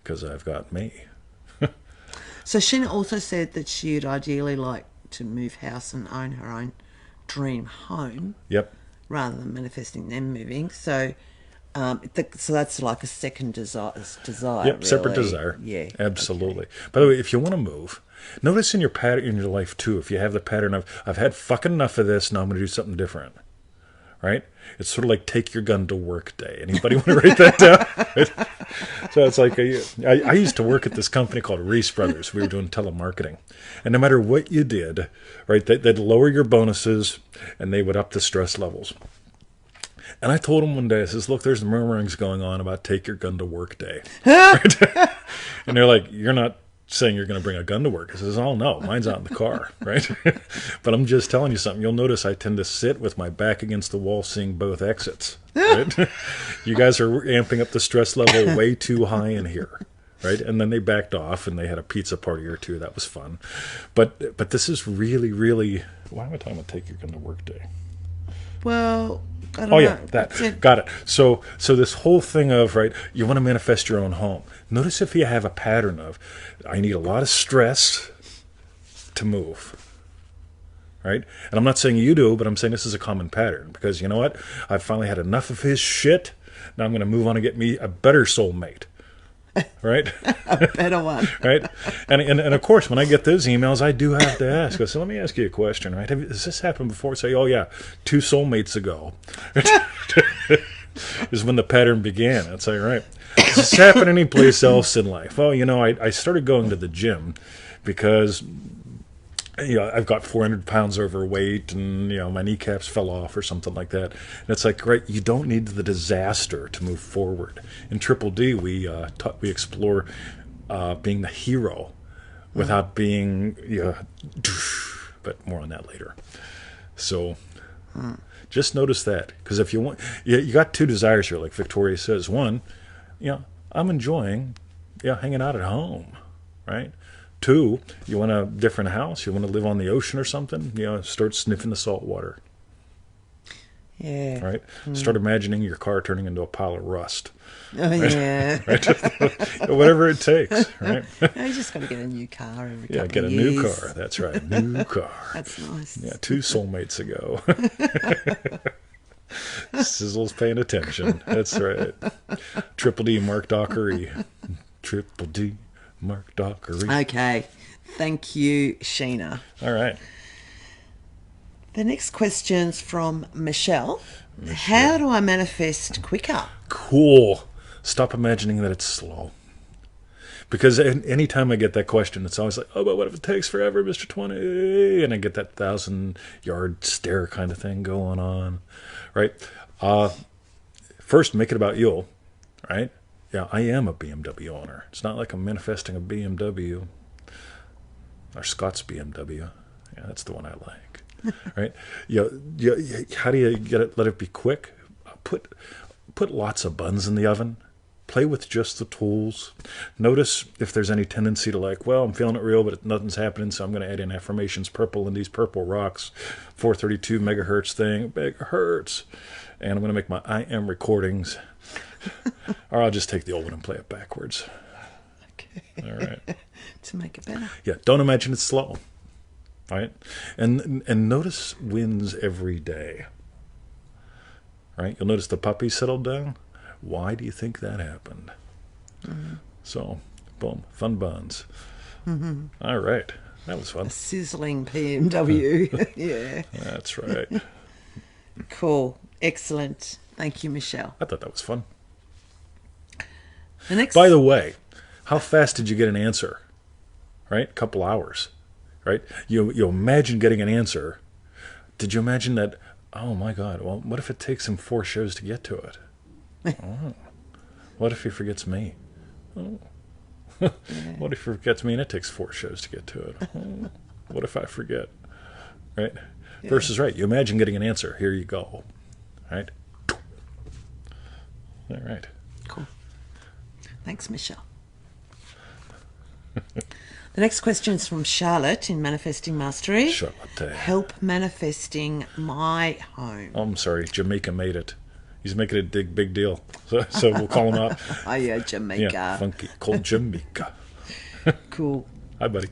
Because I've got me. So Sheena also said that she'd ideally like to move house and own her own dream home. Yep. Rather than manifesting them moving. So, so that's like a second desire. Yep, really. separate desire. Yeah, absolutely. Okay. By the way, if you want to move, notice in your pattern in your life too. If you have the pattern of I've had fucking enough of this, now I'm going to do something different. Right? It's sort of like take your gun to work day. Anybody want to write that down? Right? So it's like I used to work at this company called Reese Brothers. We were doing telemarketing, and no matter what you did, right, they'd lower your bonuses and they would up the stress levels. And I told them one day, I says, "Look, there's murmurings going on about take your gun to work day." Right? And they're like, "You're not saying you're going to bring a gun to work?" I says, "Oh no, mine's out in the car," right? But I'm just telling you something. You'll notice I tend to sit with my back against the wall, seeing both exits. Right? You guys are amping up the stress level way too high in here, right? And then they backed off, and they had a pizza party or two. That was fun. But this is really, really. Why am I talking about take your gun to work day? Well, I don't know. yeah, that got it. So this whole thing of right, you want to manifest your own home. Notice if you have a pattern of, I need a lot of stress to move. Right? And I'm not saying you do, but I'm saying this is a common pattern. Because you know what? I've finally had enough of his shit. Now I'm going to move on and get me a better soulmate. Right? A better one. Right? And of course, when I get those emails, I do have to ask. So let me ask you a question, right? Has this happened before? Say, oh yeah, 2 soulmates ago. Is when the pattern began. I'd say, right. Does this happen anyplace else in life? Well, I started going to the gym because I've got 400 pounds overweight and, my kneecaps fell off or something like that. And it's like, right, you don't need the disaster to move forward. In Triple D, we explore being the hero without being, but more on that later. So just notice that. Because if you want, you got 2 desires here, like Victoria says. One, I'm enjoying, hanging out at home, right? 2, you want a different house. You want to live on the ocean or something. Start sniffing the salt water. Yeah. right? Start imagining your car turning into a pile of rust. Oh, yeah. Right? Whatever it takes, right? You just got to get a new car every couple Yeah, get of a years. new car. That's right, new car. That's nice. Yeah, 2 soulmates ago. Sizzle's paying attention. That's right. Triple D, Mark Dockery. Triple D, Mark Dockery. Okay. Thank you, Sheena. All right. The next question's from Michelle. How do I manifest quicker? Cool. Stop imagining that it's slow. Because anytime I get that question, it's always like, oh, but what if it takes forever, Mr. 20? And I get that 1,000-yard stare kind of thing going on, right? First, make it about you, right? Yeah, I am a BMW owner. It's not like I'm manifesting a BMW. Or Scott's BMW. Yeah, that's the one I like. Right? How do you get it? Let it be quick. Put lots of buns in the oven. Play with just the tools. Notice if there's any tendency to like, well, I'm feeling it real, but nothing's happening, so I'm going to add in affirmations purple and these purple rocks, 432 megahertz thing, megahertz, and I'm going to make my I am recordings, or I'll just take the old one and play it backwards. Okay. All right. To make it better. Yeah, don't imagine it's slow. Right? And notice wins every day. Right? You'll notice the puppy settled down. Why do you think that happened? Mm-hmm. So, boom, fun buns. Mm-hmm. All right. That was fun. A sizzling BMW. Yeah. That's right. Cool. Excellent. Thank you, Michelle. I thought that was fun. The next... By the way, how fast did you get an answer? Right? A couple hours. Right? You imagine getting an answer. Did you imagine that, oh my God, well, what if it takes him 4 shows to get to it? Oh. What if he forgets me? Oh. Yeah. What if he forgets me and it takes 4 shows to get to it? Oh. What if I forget? Right? Yeah. Versus right. You imagine getting an answer. Here you go. Right? All right. Cool. Thanks, Michelle. The next question is from Charlotte in Manifesting Mastery. Charlotte. Help manifesting my home. Oh, I'm sorry. Jamaica made it. He's making it a big deal. So we'll call him out. Oh, yeah, Jamaica. Yeah, funky. Called Jamaica. Cool. Hi, buddy.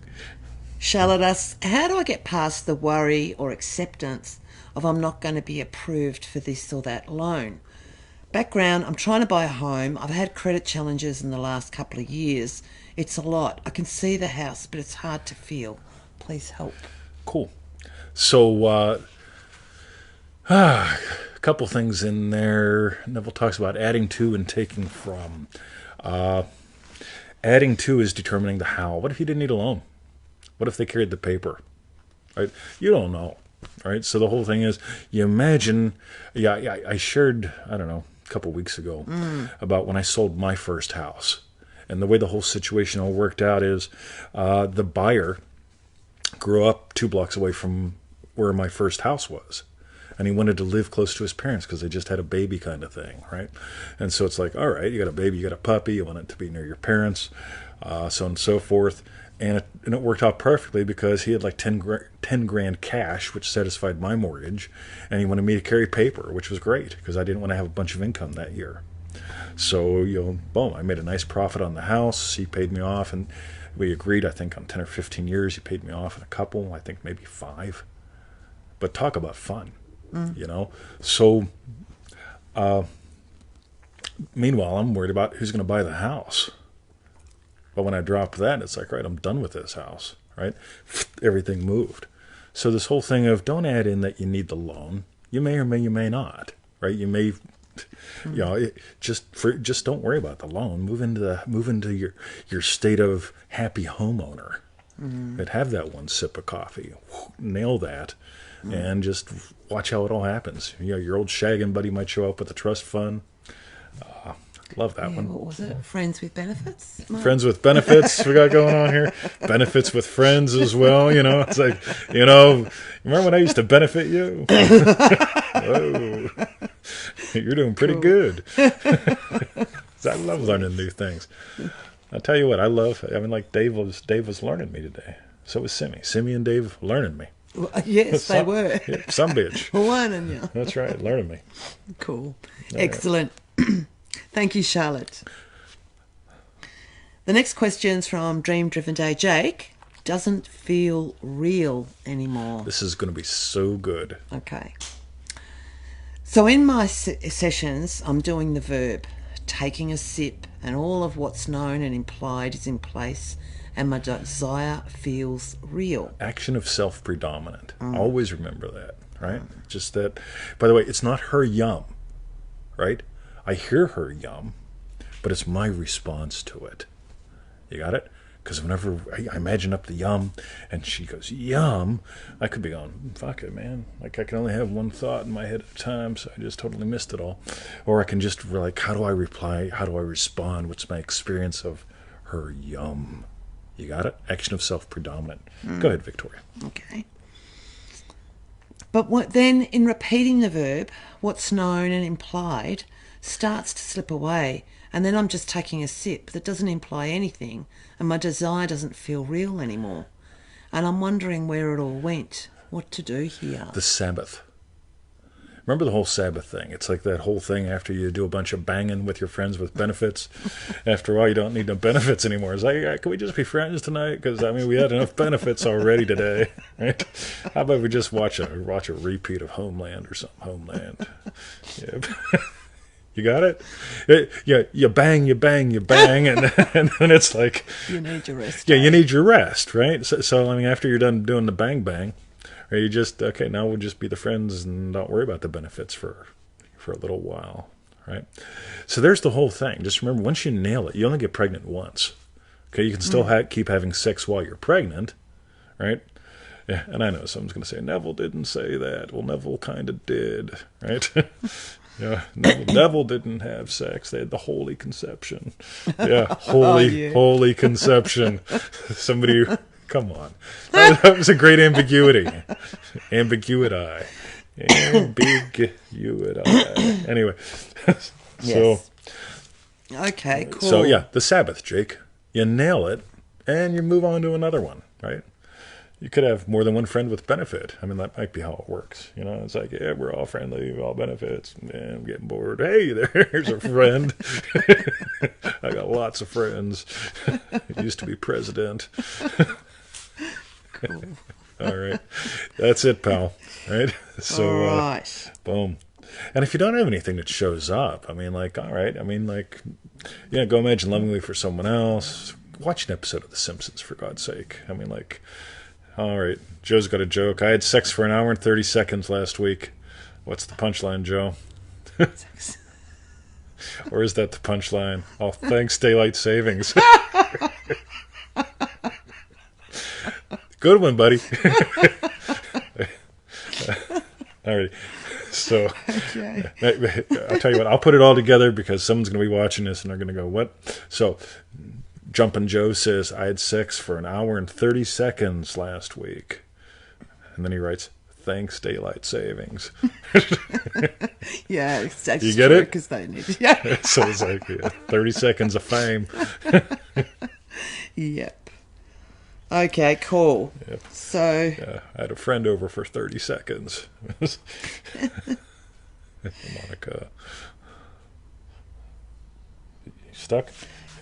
Charlotte asks, how do I get past the worry or acceptance of I'm not going to be approved for this or that loan? Background, I'm trying to buy a home. I've had credit challenges in the last couple of years. It's a lot. I can see the house, but it's hard to feel. Please help. Cool. So, a couple things in there. Neville talks about adding to and taking from. Adding to is determining the how. What if you didn't need a loan? What if they carried the paper? Right? You don't know. Right? So the whole thing is, you imagine, I shared, I don't know, a couple weeks ago about when I sold my first house. And the way the whole situation all worked out is the buyer grew up 2 blocks away from where my first house was. And he wanted to live close to his parents because they just had a baby kind of thing, right? And so it's like, all right, you got a baby, you got a puppy, you want it to be near your parents, so on and so forth. And it worked out perfectly because he had like 10 grand cash, which satisfied my mortgage. And he wanted me to carry paper, which was great because I didn't want to have a bunch of income that year. So, boom, I made a nice profit on the house. He paid me off, and we agreed, I think, on 10 or 15 years. He paid me off in a couple, I think maybe 5. But talk about fun, So, meanwhile, I'm worried about who's going to buy the house. But when I dropped that, it's like, right, I'm done with this house, right? Everything moved. So this whole thing of don't add in that you need the loan. You may or you may not, right? You may... just don't worry about the loan. Move into your state of happy homeowner. And have that 1 sip of coffee. Nail that, and just watch how it all happens. Your old shagging buddy might show up with a trust fund. Love that one. What was it? Friends with benefits? Mark? Friends with benefits we got going on here. Benefits with friends as well. It's like, remember when I used to benefit you? Oh, you're doing pretty good. I love learning new things. I'll tell you what, like Dave was learning me today. So was Simi. Simi and Dave learning me. Yes, they were. Yeah, some bitch. One, yeah. That's right. Learning me. Cool. Excellent. Thank you, Charlotte. The next question's from Dream Driven Day. Jake, doesn't feel real anymore. This is going to be so good. Okay. So in my sessions, I'm doing the verb, taking a sip, and all of what's known and implied is in place, and my desire feels real. Action of self-predominant. Always remember that, right? Just that. By the way, it's not her yum, right? I hear her yum, but it's my response to it. You got it? Because whenever I imagine up the yum and she goes, yum, I could be going, fuck it, man. Like, I can only have one thought in my head at a time, so I just totally missed it all. Or I can just, like, how do I reply? How do I respond? What's my experience of her yum? You got it? Action of self-predominant. Go ahead, Victoria. Okay. But then, in repeating the verb, what's known and implied starts to slip away, and then I'm just taking a sip that doesn't imply anything, and my desire doesn't feel real anymore. And I'm wondering where it all went, what to do here. The Sabbath. Remember the whole Sabbath thing? It's like that whole thing after you do a bunch of banging with your friends with benefits. After a while, you don't need no benefits anymore. It's like, yeah, can we just be friends tonight? Because, I mean, we had enough benefits already today. Right? How about we just watch a repeat of Homeland or something? Homeland. Yeah. You got it? Yeah, you bang, and then it's like... You need your rest. Yeah, you need your rest, right? So, I mean, after you're done doing the bang, or you just, okay, now we'll just be the friends and don't worry about the benefits for a little while, right? So there's the whole thing. Just remember, once you nail it, you only get pregnant once. Okay, you can still keep having sex while you're pregnant, right? Yeah, and I know someone's going to say, Neville didn't say that. Well, Neville kind of did, right? Yeah, Neville didn't have sex. They had the holy conception. Yeah, holy conception. Somebody, come on. That was a great ambiguity. Ambiguity. Anyway, Yes. Okay, cool. So, yeah, the Sabbath, Jake. You nail it, and you move on to another one, right? You could have more than one friend with benefit. I mean, that might be how it works. You know, it's like, yeah, we're all friendly, all benefits. Man, I'm getting bored. Hey, there's a friend. I got lots of friends. I used to be president. Cool. All right. That's it, pal. Right? So, all right. Boom. And if you don't have anything that shows up, I mean, like, all right. I mean, like, yeah, go imagine lovingly for someone else. Watch an episode of The Simpsons, for God's sake. I mean, like... All right, Joe's got a joke. I had sex for an hour and 30 seconds last week. What's the punchline, Joe? Or is that the punchline? Oh, thanks, daylight savings. Good one, buddy. All right. So, okay. I'll tell you what, I'll put it all together because someone's going to be watching this and they're going to go, what? So... Jumpin' Joe says, I had sex for an hour and 30 seconds last week. And then he writes, thanks, daylight savings. Yeah, exactly. You get it? Because they need it. Yeah. So it's like 30 seconds of fame. Yep. Okay, cool. Yep. So... I had a friend over for 30 seconds. Monica. You stuck?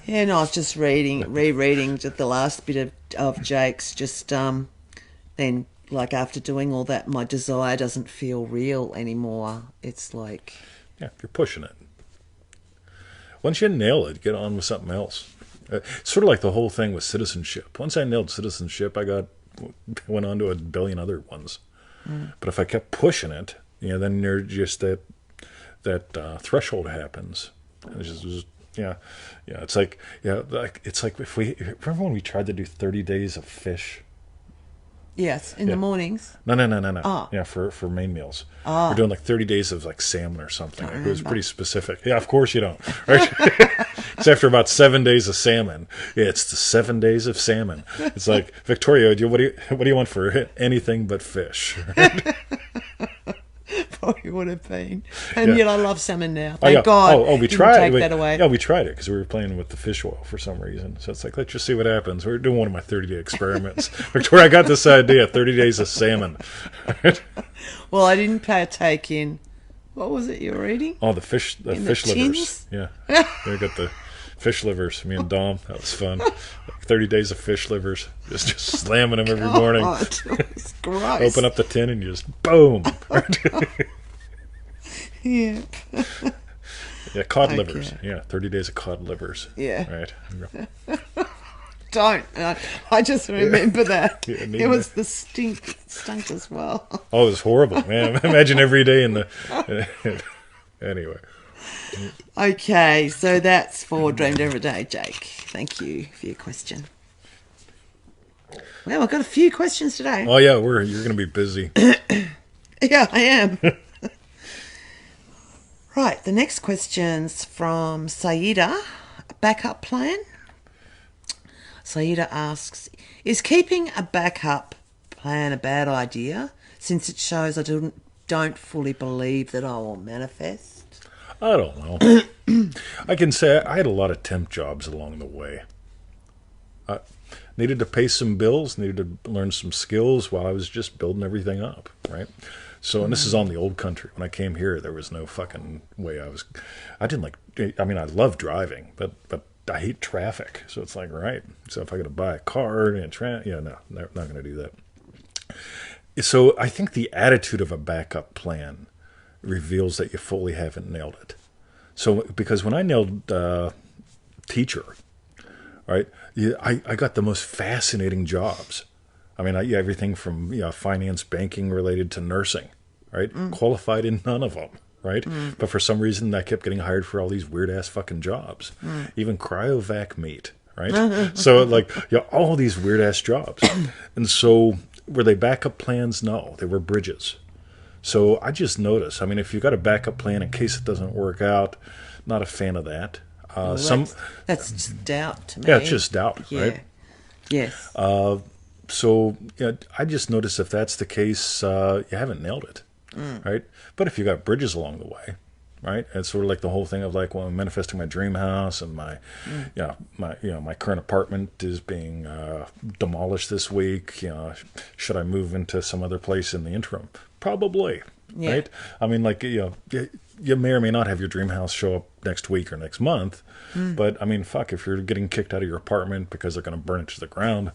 Yeah, no, I was just rereading just the last bit of Jake's. Just then, like after doing all that, my desire doesn't feel real anymore. It's like, yeah, you're pushing it. Once you nail it, get on with something else. It's sort of like the whole thing with citizenship. Once I nailed citizenship, went on to a billion other ones. But if I kept pushing it, then you're just that threshold happens. And it's just yeah, it's like if we remember when we tried to do 30 days of fish. Yes, in the mornings. No. Oh. Yeah, for main meals. Oh. We're doing like 30 days of like salmon or something. It was pretty specific. Yeah, of course you don't. Right? It's after about 7 days of salmon. Yeah, it's the 7 days of salmon. It's like, Victoria, what do you want for anything but fish? Right? probably would have been. And Yeah. yet I love salmon now. Oh, Thank yeah. God. Oh, we didn't tried. Take that away. Yeah, we tried it because we were playing with the fish oil for some reason. So it's like, let's just see what happens. We were doing one of my 30-day experiments. Victoria, I got this idea: 30 days of salmon. Well, I didn't partake in. What was it you were eating? Oh, the fish In the livers. tins? Yeah, we got the fish livers. Me and Dom. That was fun. 30 days of fish livers. Just slamming them every morning. It was gross. Open up the tin and you just boom. Yeah. Yeah, cod Okay. livers. Yeah, 30 days of cod livers. Yeah. Right. Don't. I just remember that. Yeah, It was the stink. It stunk as well. Oh, it was horrible, man. Imagine every day in the. Anyway. Okay, so that's for Dreamed Every Day, Jake. Thank you for your question. Well, I've got a few questions today. Oh yeah, you're going to be busy. Yeah, I am. Right, the next question's from Saida. Backup plan? Saida asks, is keeping a backup plan a bad idea since it shows I don't fully believe that I will manifest? I don't know. I can say I had a lot of temp jobs along the way. I needed to pay some bills, needed to learn some skills while I was just building everything up, right? So, and this is on the old country. When I came here, there was no fucking way I didn't like, I mean, I love driving, but I hate traffic. So it's like, right. So if I got to buy a car and no, not going to do that. So I think the attitude of a backup plan reveals that you fully haven't nailed it. So, because when I nailed teacher, right, I got the most fascinating jobs. I mean, everything from finance, banking related to nursing, right? Qualified in none of them, right? But for some reason, I kept getting hired for all these weird ass fucking jobs, even cryovac meat, right? So like, all these weird ass jobs, and so were they backup plans? No, they were bridges. So I just noticed. I mean, if you've got a backup plan in case it doesn't work out, not a fan of that. Well, that's just doubt to me. Yeah, it's just doubt, Yeah. right? Yes. So I just noticed if that's the case, you haven't nailed it, right? But if you got bridges along the way, right? It's sort of like the whole thing of like, well, I'm manifesting my dream house, and my current apartment is being demolished this week. Should I move into some other place in the interim? Probably, Yeah. right? I mean, like you may or may not have your dream house show up next week or next month, but I mean, fuck, if you're getting kicked out of your apartment because they're going to burn it to the ground,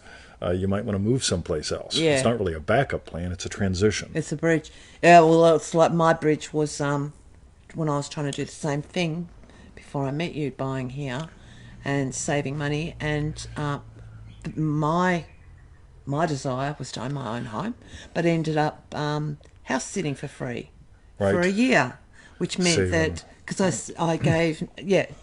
you might want to move someplace else. Yeah. It's not really a backup plan; it's a transition. It's a bridge. Yeah, well, it's like my bridge was when I was trying to do the same thing before I met you, buying here and saving money. And my desire was to own my own home, but ended up house sitting for free for Right. a year, which meant Saving. that because I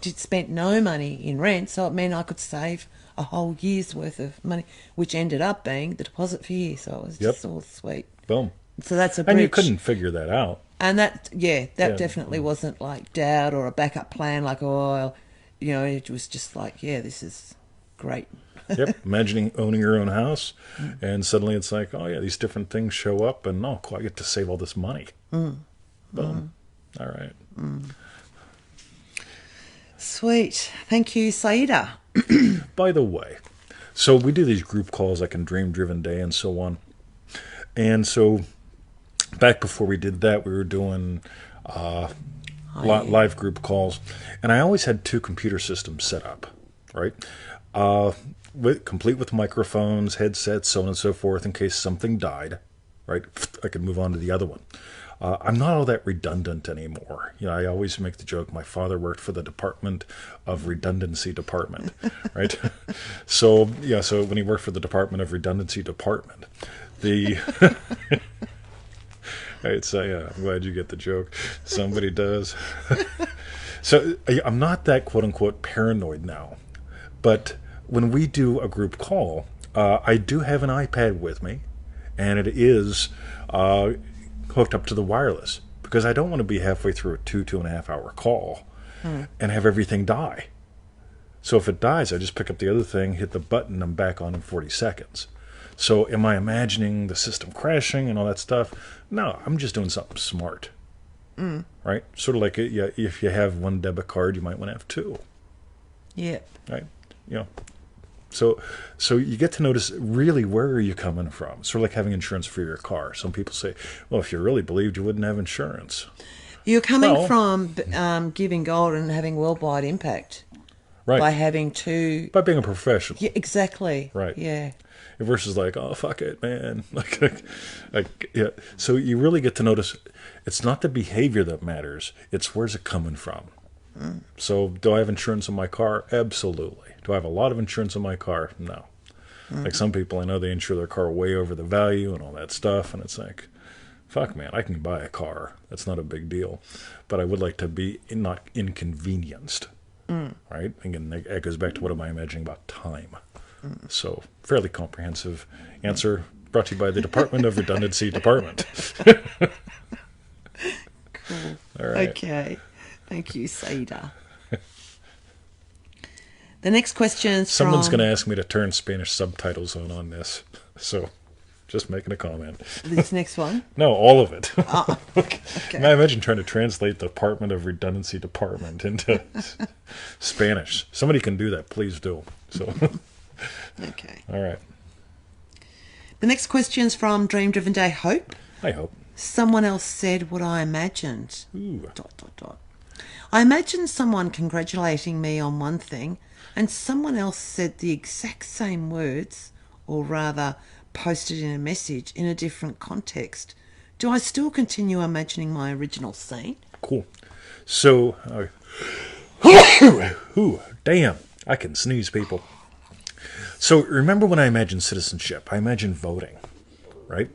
spent no money in rent, so it meant I could save a whole year's worth of money, which ended up being the deposit for year. So it was just all sweet. Boom. So that's a bridge. And you couldn't figure that out. And that definitely wasn't like doubt or a backup plan. Like, it was just like, this is great. Yep. Imagining owning your own house, and suddenly it's like, oh yeah, these different things show up, and cool, I get to save all this money. Boom. All right. Sweet. Thank you, Saida. By the way, so we do these group calls like in Dream Driven Day and so on. And so back before we did that, we were doing live group calls. And I always had 2 computer systems set up, right? Complete with microphones, headsets, so on and so forth, in case something died, right? I could move on to the other one. I'm not all that redundant anymore. I always make the joke, my father worked for the Department of Redundancy Department, right? So when he worked for the Department of Redundancy Department, right, so I'm glad you get the joke. Somebody does. So I'm not that quote-unquote paranoid now. But when we do a group call, I do have an iPad with me, and it is hooked up to the wireless, because I don't want to be halfway through a 2.5 hour call and have everything die. So if it dies, I just pick up the other thing, hit the button, I'm back on in 40 seconds. So am I imagining the system crashing and all that stuff? No, I'm just doing something smart, right? Sort of like if you have one debit card, you might want to have two, Yeah. right? You know, so you get to notice really where are you coming from. Sort of like having insurance for your car. Some people say, well, if you really believed, you wouldn't have insurance. You're coming Well, from giving gold and having worldwide impact by right? having two. By being a professional, Yeah, exactly. right? Yeah. Versus like, oh fuck it, man. Like yeah. So you really get to notice it's not the behavior that matters. It's where's it coming from. So do I have insurance on my car? Absolutely. Do I have a lot of insurance on my car? No. Like some people I know, they insure their car way over the value and all that stuff, and it's like, fuck man, I can buy a car. That's not a big deal. But I would like to be not inconvenienced. Right? Again, that goes back to what am I imagining about time. So, fairly comprehensive answer brought to you by the Department of Redundancy Department. Cool. All right. Okay. Thank you, Seda. The next question's Someone's from... going to ask me to turn Spanish subtitles on this. So, just making a comment. This next one? No, all of it. Okay. Now, imagine trying to translate the Department of Redundancy Department into Spanish. Somebody can do that. Please do. So, Okay. all right. The next question's from Dream Driven Day Hope. I hope. Someone else said what I imagined. Ooh. ... I imagined someone congratulating me on one thing, and someone else said the exact same words, or rather posted in a message in a different context. Do I still continue imagining my original scene? Cool. So, ooh, damn, I can sneeze, people. So remember when I imagined citizenship? I imagined voting, right?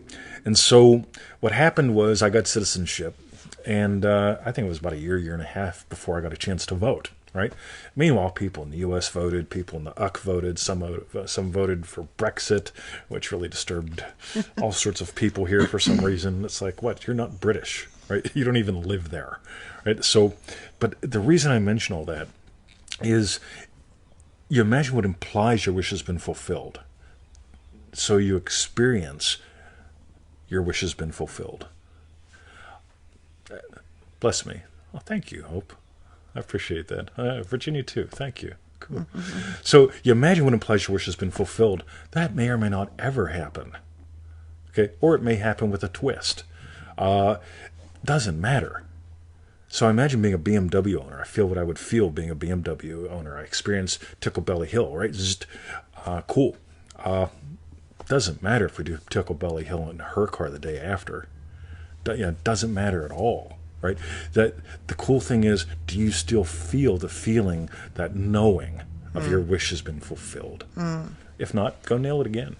And so what happened was I got citizenship, and I think it was about a year and a half before I got a chance to vote, right? Meanwhile, people in the U.S. voted, people in the UK voted, some voted for Brexit, which really disturbed all sorts of people here for some reason. It's like, what? You're not British, right? You don't even live there, right? So, but the reason I mention all that is you imagine what implies your wish has been fulfilled. So you experience your wish has been fulfilled. Bless me. Oh, thank you, Hope. I appreciate that. Virginia, too. Thank you. Cool. So you imagine what implies your wish has been fulfilled. That may or may not ever happen. Okay? Or it may happen with a twist. Doesn't matter. So I imagine being a BMW owner. I feel what I would feel being a BMW owner. I experience Tickle Belly Hill, right? It's just cool. Doesn't matter if we do Tickle Belly Hill in her car the day after. Doesn't matter at all, right? That the cool thing is, do you still feel the feeling, that knowing of your wish has been fulfilled? If not, go nail it again.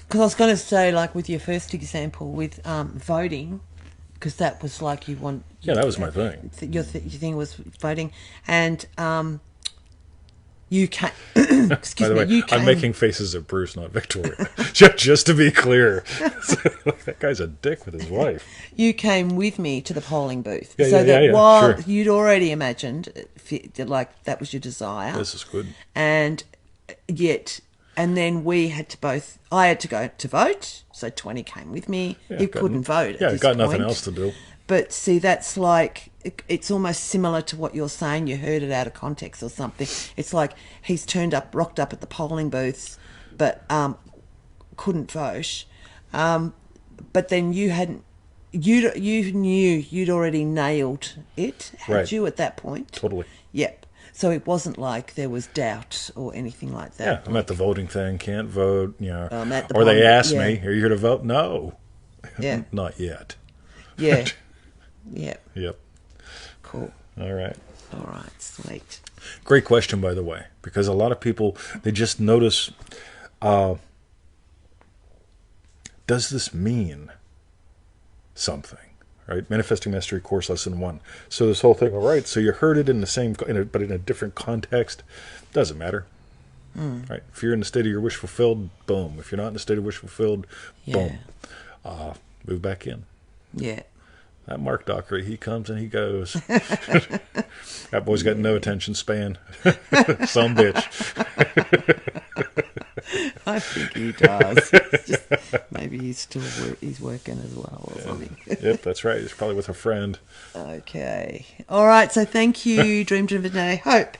Because I was going to say, like with your first example with voting, because that was like you want... Yeah, that was my thing. Your thing was voting, and you came... excuse By the me, way, you came... I'm making faces at Bruce, not Victoria. just to be clear. That guy's a dick with his wife. You came with me to the polling booth. Yeah, while sure. you'd already imagined, like that was your desire. This is good. And yet... And then I had to go to vote, so 20 came with me. Yeah, You couldn't vote at this got nothing point. else to do. But see, that's like, it's almost similar to what you're saying. You heard it out of context or something. It's like he's rocked up at the polling booths, but couldn't vote. But then you knew you'd already nailed it, had you, at that point? Totally. Yep. So it wasn't like there was doubt or anything like that. Yeah, I'm at the voting thing, can't vote, I'm at the or they polling, ask yeah. me, are you here to vote? No. Yeah. Not yet. Yeah. Yep. Yep. Cool. All right. All right. Sweet. Great question, by the way, because a lot of people, they just notice, does this mean something? Right? Manifesting Mastery Course Lesson 1. So this whole thing, all right, so you heard it in the same, but in a different context, doesn't matter. Right? If you're in the state of your wish fulfilled, boom. If you're not in the state of wish fulfilled, boom. Move back in. Yeah. That Mark Dockery, he comes and he goes. That boy's got no attention span. Some bitch. I think he does. It's just, maybe he's still he's working as well or something. Yep, that's right. He's probably with a friend. Okay. All right. So thank you, Dream Driven Day Hope.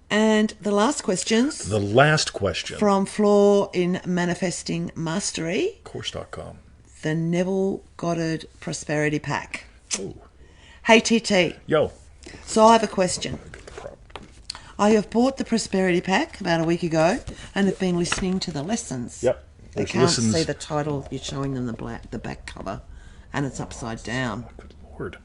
And the last questions. The last question. From Floor in Manifesting Mastery. Course.com. The Neville Goddard Prosperity Pack. Oh. Hey, TT. Yo. So I have a question. I have bought the Prosperity Pack about a week ago and have been listening to the lessons. Yep. They can't see the title. You're showing them the back cover, and it's upside down. Oh, good Lord.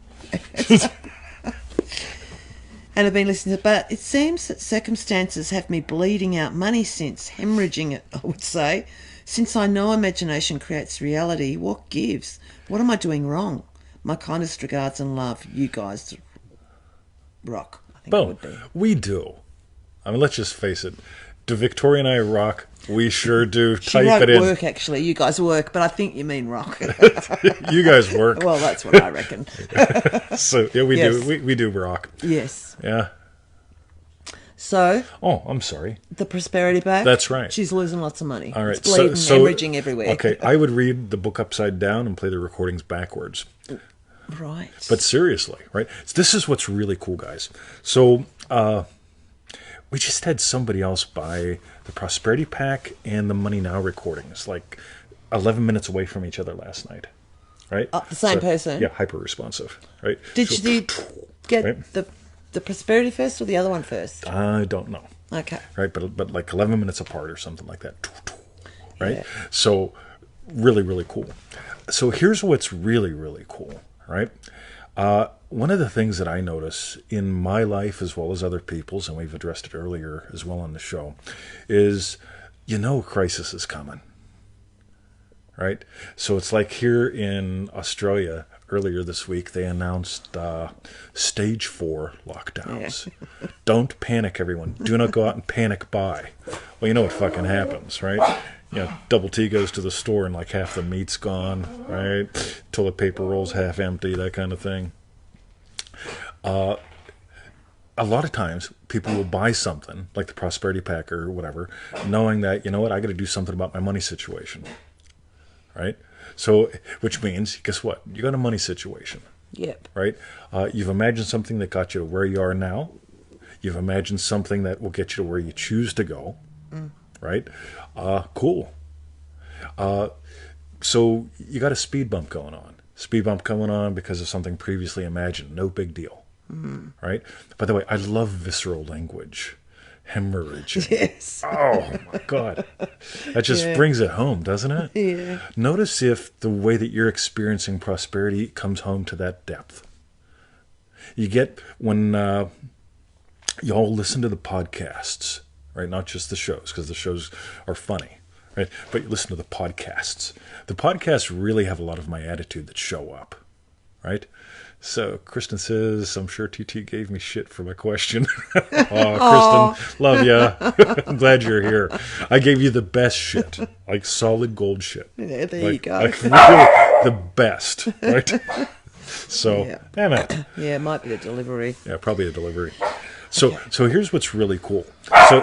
And I've been listening to, but it seems that circumstances have me bleeding out money since, hemorrhaging it, I would say. Since I know imagination creates reality, what gives? What am I doing wrong? My kindest regards and love. You guys rock. I think it would be. We do. I mean, let's just face it. Do Victoria and I rock? We sure do. She Type wrote it in. work, actually. You guys work, but I think you mean rock. You guys work. Well, that's what I reckon. So, yeah, we Yes. do. We do rock. Yes. Yeah. So, Oh, I'm sorry. the Prosperity Pack. That's right. She's losing lots of money. All right. It's bleeding, hemorrhaging everywhere. Okay, I would read the book upside down and play the recordings backwards. Right. But seriously, right? This is what's really cool, guys. So, we just had somebody else buy the Prosperity Pack and the Money Now recordings, like 11 minutes away from each other last night, right? The same person? Yeah, hyper responsive, right? Did So- you get right? the Prosperity first or the other one first? I don't know, Okay. right? But like 11 minutes apart or something like that, right? Yeah. So really, really cool. So here's what's really, really cool, right? One of the things that I notice in my life as well as other people's, and we've addressed it earlier as well on the show, is crisis is coming, right? So it's like here in Australia earlier this week, they announced stage 4 lockdowns. Yeah. Don't panic, everyone. Do not go out and panic buy. Well, you know what fucking happens, right? Double T goes to the store and like half the meat's gone, right? Toilet paper rolls half empty, that kind of thing. A lot of times people will buy something like the Prosperity Pack or whatever, knowing that, you know what, I got to do something about my money situation, right? So, which means, guess what? You got a money situation, Yep. right? You've imagined something that got you to where you are now. You've imagined something that will get you to where you choose to go, right? Cool. So you got a speed bump going on. Speed bump coming on because of something previously imagined. No big deal, right? By the way, I love visceral language. Hemorrhage. Yes. Oh, my God. That just brings it home, doesn't it? Yeah. Notice if the way that you're experiencing prosperity comes home to that depth. You get when y'all listen to the podcasts, right? Not just the shows, because the shows are funny, right? But you listen to the podcasts. The podcasts really have a lot of my attitude that show up, right? So Kristen says, I'm sure TT gave me shit for my question. Oh, Kristen, love ya. I'm glad you're here. I gave you the best shit, like solid gold shit. Yeah, there like, you go. Like really the best, right? So, Yeah. man. Yeah, it might be the delivery. Yeah, probably a delivery. So here's what's really cool.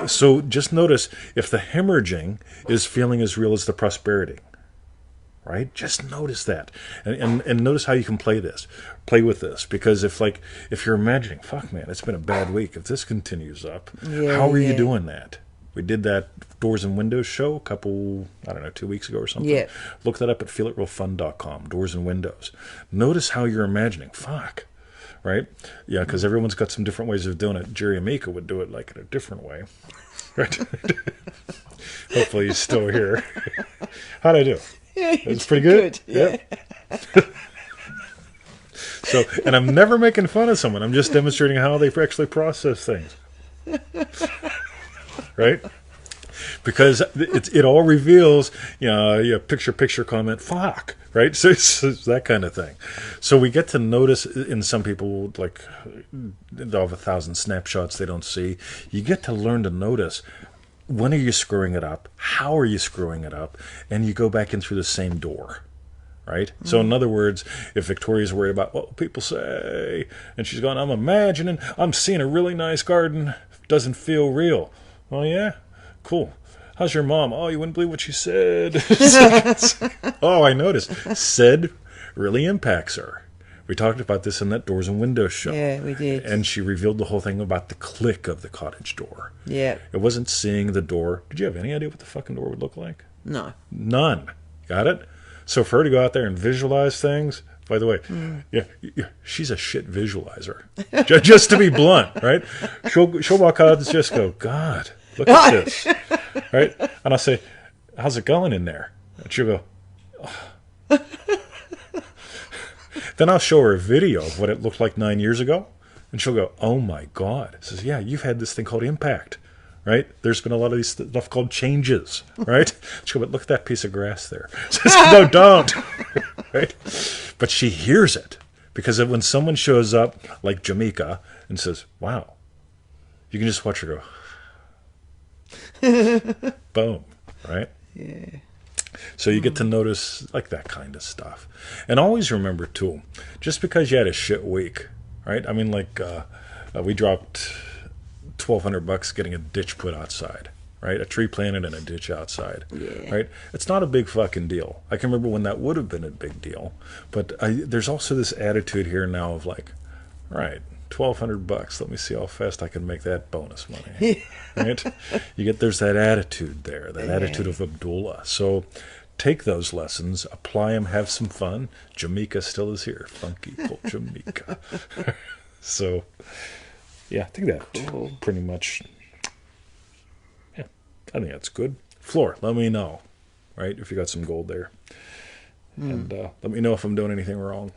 So just notice if the hemorrhaging is feeling as real as the prosperity, right? Just notice that, and notice how you can play with this. Because if you're imagining, fuck man, it's been a bad week. If this continues up, how are you doing that? We did that Doors and Windows show a couple, 2 weeks ago or something. Yeah. Look that up at feelitrealfun.com, Doors and Windows. Notice how you're imagining, fuck. Right? Yeah, because everyone's got some different ways of doing it. Jerry Amica would do it like in a different way. Right? Hopefully he's still here. How'd I do? Yeah, It's pretty good? Yeah. So, and I'm never making fun of someone. I'm just demonstrating how they actually process things. Right? Because it all reveals, picture, comment, fuck, right? So it's that kind of thing. So we get to notice in some people, like, they'll have 1,000 snapshots they don't see. You get to learn to notice, when are you screwing it up? How are you screwing it up? And you go back in through the same door, right? Mm. So in other words, if Victoria's worried about what people say, and she's going, I'm imagining, I'm seeing a really nice garden, doesn't feel real. Well, yeah. cool. How's your mom? Oh, you wouldn't believe what she said. Oh, I noticed. Said really impacts her. We talked about this in that Doors and Windows show. Yeah, we did. And she revealed the whole thing about the click of the cottage door. Yeah. It wasn't seeing the door. Did you have any idea what the fucking door would look like? No. None. Got it? So for her to go out there and visualize things, by the way, yeah, she's a shit visualizer. Just to be blunt, right? She'll walk out and just go, God, look at this. Right? And I'll say, how's it going in there? And she'll go, oh. Then I'll show her a video of what it looked like 9 years ago. And she'll go, oh my God. Says, yeah, you've had this thing called impact, right? There's been a lot of these stuff called changes, right? She'll go, but look at that piece of grass there. Says, no, don't. Right? But she hears it. Because when someone shows up, like Jamaica, and says, wow, you can just watch her go, boom, right? Yeah. So you get to notice like that kind of stuff. And always remember, too, just because you had a shit week, right? I mean, like we dropped $1,200 getting a ditch put outside, right? A tree planted and a ditch outside, right? It's not a big fucking deal. I can remember when that would have been a big deal. But there's also this attitude here now of like, all right, $1,200. Let me see how fast I can make that bonus money. Right? There's that attitude there, that attitude of Abdullah. So take those lessons, apply them, have some fun. Jamaica still is here. Funky Cold Jamaica. So, yeah, I think that pretty much, yeah, I think that's good. Floor, let me know, right, if you got some gold there. And let me know if I'm doing anything wrong.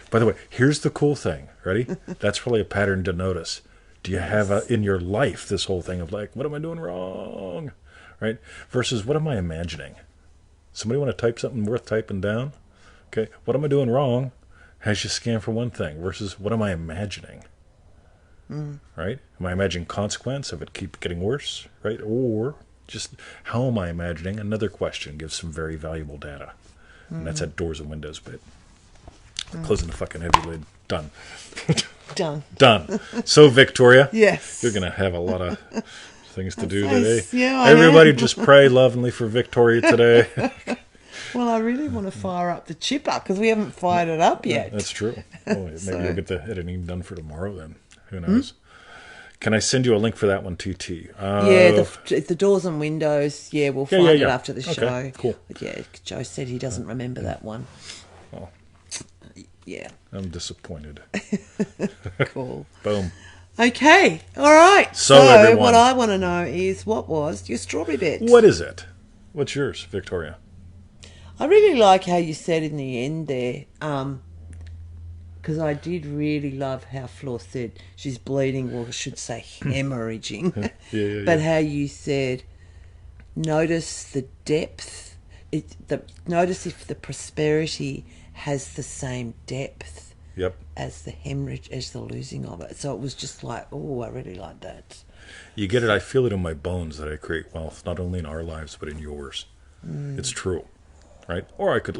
By the way, here's the cool thing. Ready? That's probably a pattern to notice. Do you have in your life this whole thing of like, what am I doing wrong? Right? Versus what am I imagining? Somebody want to type something worth typing down? Okay. What am I doing wrong? Has you scan for one thing versus what am I imagining? Right? Am I imagining consequence of it keep getting worse? Right? Or just how am I imagining? Another question gives some very valuable data. And that's that Doors and Windows bit. Closing the fucking heavy lid. Done. Done. So, Victoria, yes, you're going to have a lot of things to do today. Yeah, everybody just pray lovingly for Victoria today. Well, I really want to fire up the chipper because we haven't fired it up yet. That's true. Oh, maybe you'll get the editing done for tomorrow then. Who knows? Can I send you a link for that one, TT? Yeah, the Doors and Windows. Yeah, we'll find it after the show. Cool. But yeah, Joe said he doesn't remember that one. Oh. Yeah. I'm disappointed. Cool. Boom. Okay. All right. So everyone, what I want to know is what was your strawberry bit? What is it? What's yours, Victoria? I really like how you said in the end there, because I did really love how Flor said she's bleeding, or I should say hemorrhaging. But how you said, notice the depth, notice if the prosperity has the same depth as the hemorrhage, as the losing of it. So it was just like, oh, I really like that. You get it? I feel it in my bones that I create wealth, not only in our lives, but in yours. It's true, right? Or I could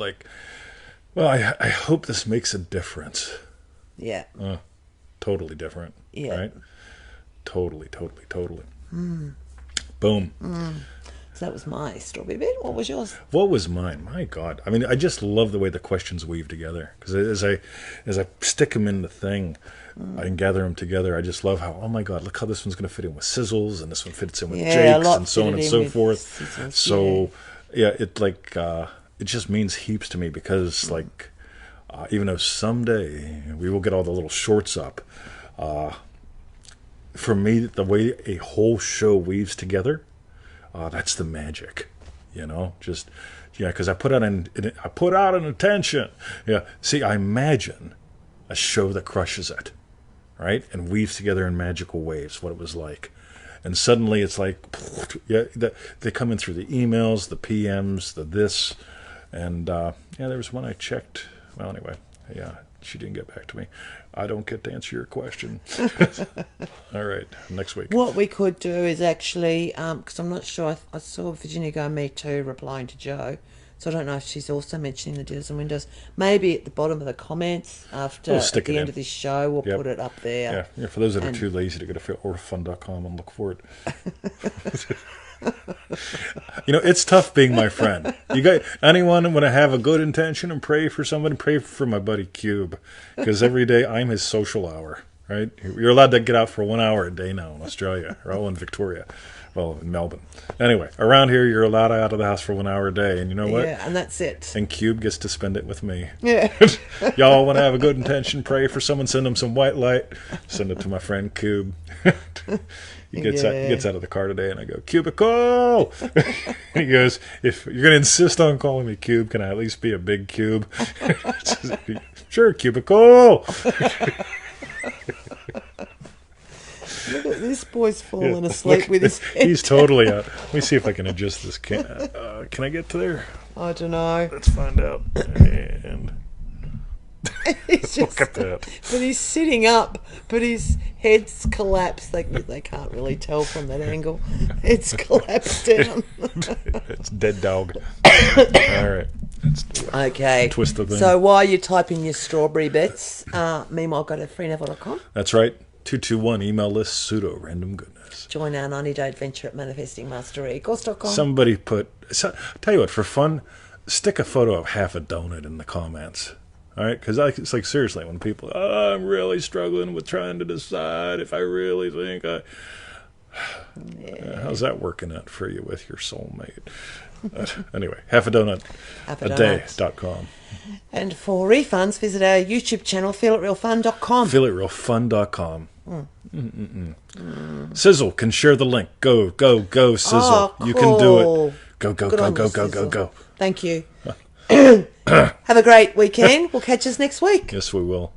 I hope this makes a difference. Yeah. Totally different, right? Totally. Boom. So that was my strawberry bit. What was yours? What was mine? My God. I mean, I just love the way the questions weave together. Because as I stick them in the thing, I can gather them together. I just love how, oh my God, look how this one's going to fit in with sizzles, and this one fits in with jakes, and so on and so forth. Sizzles, so, it just means heaps to me because, even though someday we will get all the little shorts up, for me, the way a whole show weaves together, that's the magic, just, because I put out an attention. See, I imagine a show that crushes it, right? And weaves together in magical waves, what it was like. And suddenly it's like, they come in through the emails, the PMs, the this. And, there was one I checked. Well, anyway, she didn't get back to me. I don't get to answer your question. All right, next week. What we could do is actually, because I'm not sure, I saw Virginia go, me too, replying to Joe. So I don't know if she's also mentioning the Doors and Windows. Maybe at the bottom of the comments after at the end of this show, we'll put it up there. Yeah, for those that are too lazy to go to orfun.com and look for it. You know, it's tough being my friend. You got anyone want to have a good intention and pray for somebody? Pray for my buddy Cube, because every day I'm his social hour. Right? You're allowed to get out for 1 hour a day now in Australia, or in Victoria, well, in Melbourne. Anyway, around here you're allowed out of the house for 1 hour a day, and you know what? Yeah, and that's it. And Cube gets to spend it with me. Yeah. Y'all want to have a good intention, pray for someone, send them some white light, send it to my friend Cube. He gets out of the car today, and I go, Cubicle! He goes, if you're going to insist on calling me Cube, can I at least be a big cube? Sure, Cubicle! Look at this boy's falling asleep with his head. He's totally out. Let me see if I can adjust this. Can I get to there? I don't know. Let's find out. And look at that. But he's sitting up, but his head's collapsed. They can't really tell from that angle. It's collapsed down. It's dead dog. All right. Okay. Twist the thing. So while you're typing your strawberry bits, meanwhile, go to freeneville.com. That's right. 221 email list pseudo random goodness. Join our 90-day adventure at manifestingmastery.com. Somebody tell you what, for fun, stick a photo of half a donut in the comments. All right? Because it's like, seriously, when people, I'm really struggling with trying to decide if I really think how's that working out for you with your soulmate? Anyway, half a donut a day.com. And for refunds, visit our YouTube channel, feelitrealfun.com. Feelitrealfun.com. Sizzle can share the link. Go, Sizzle. Oh, cool. You can do it. Go, go. Thank you. Have a great weekend. We'll catch us next week. Yes, we will.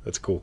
That's cool.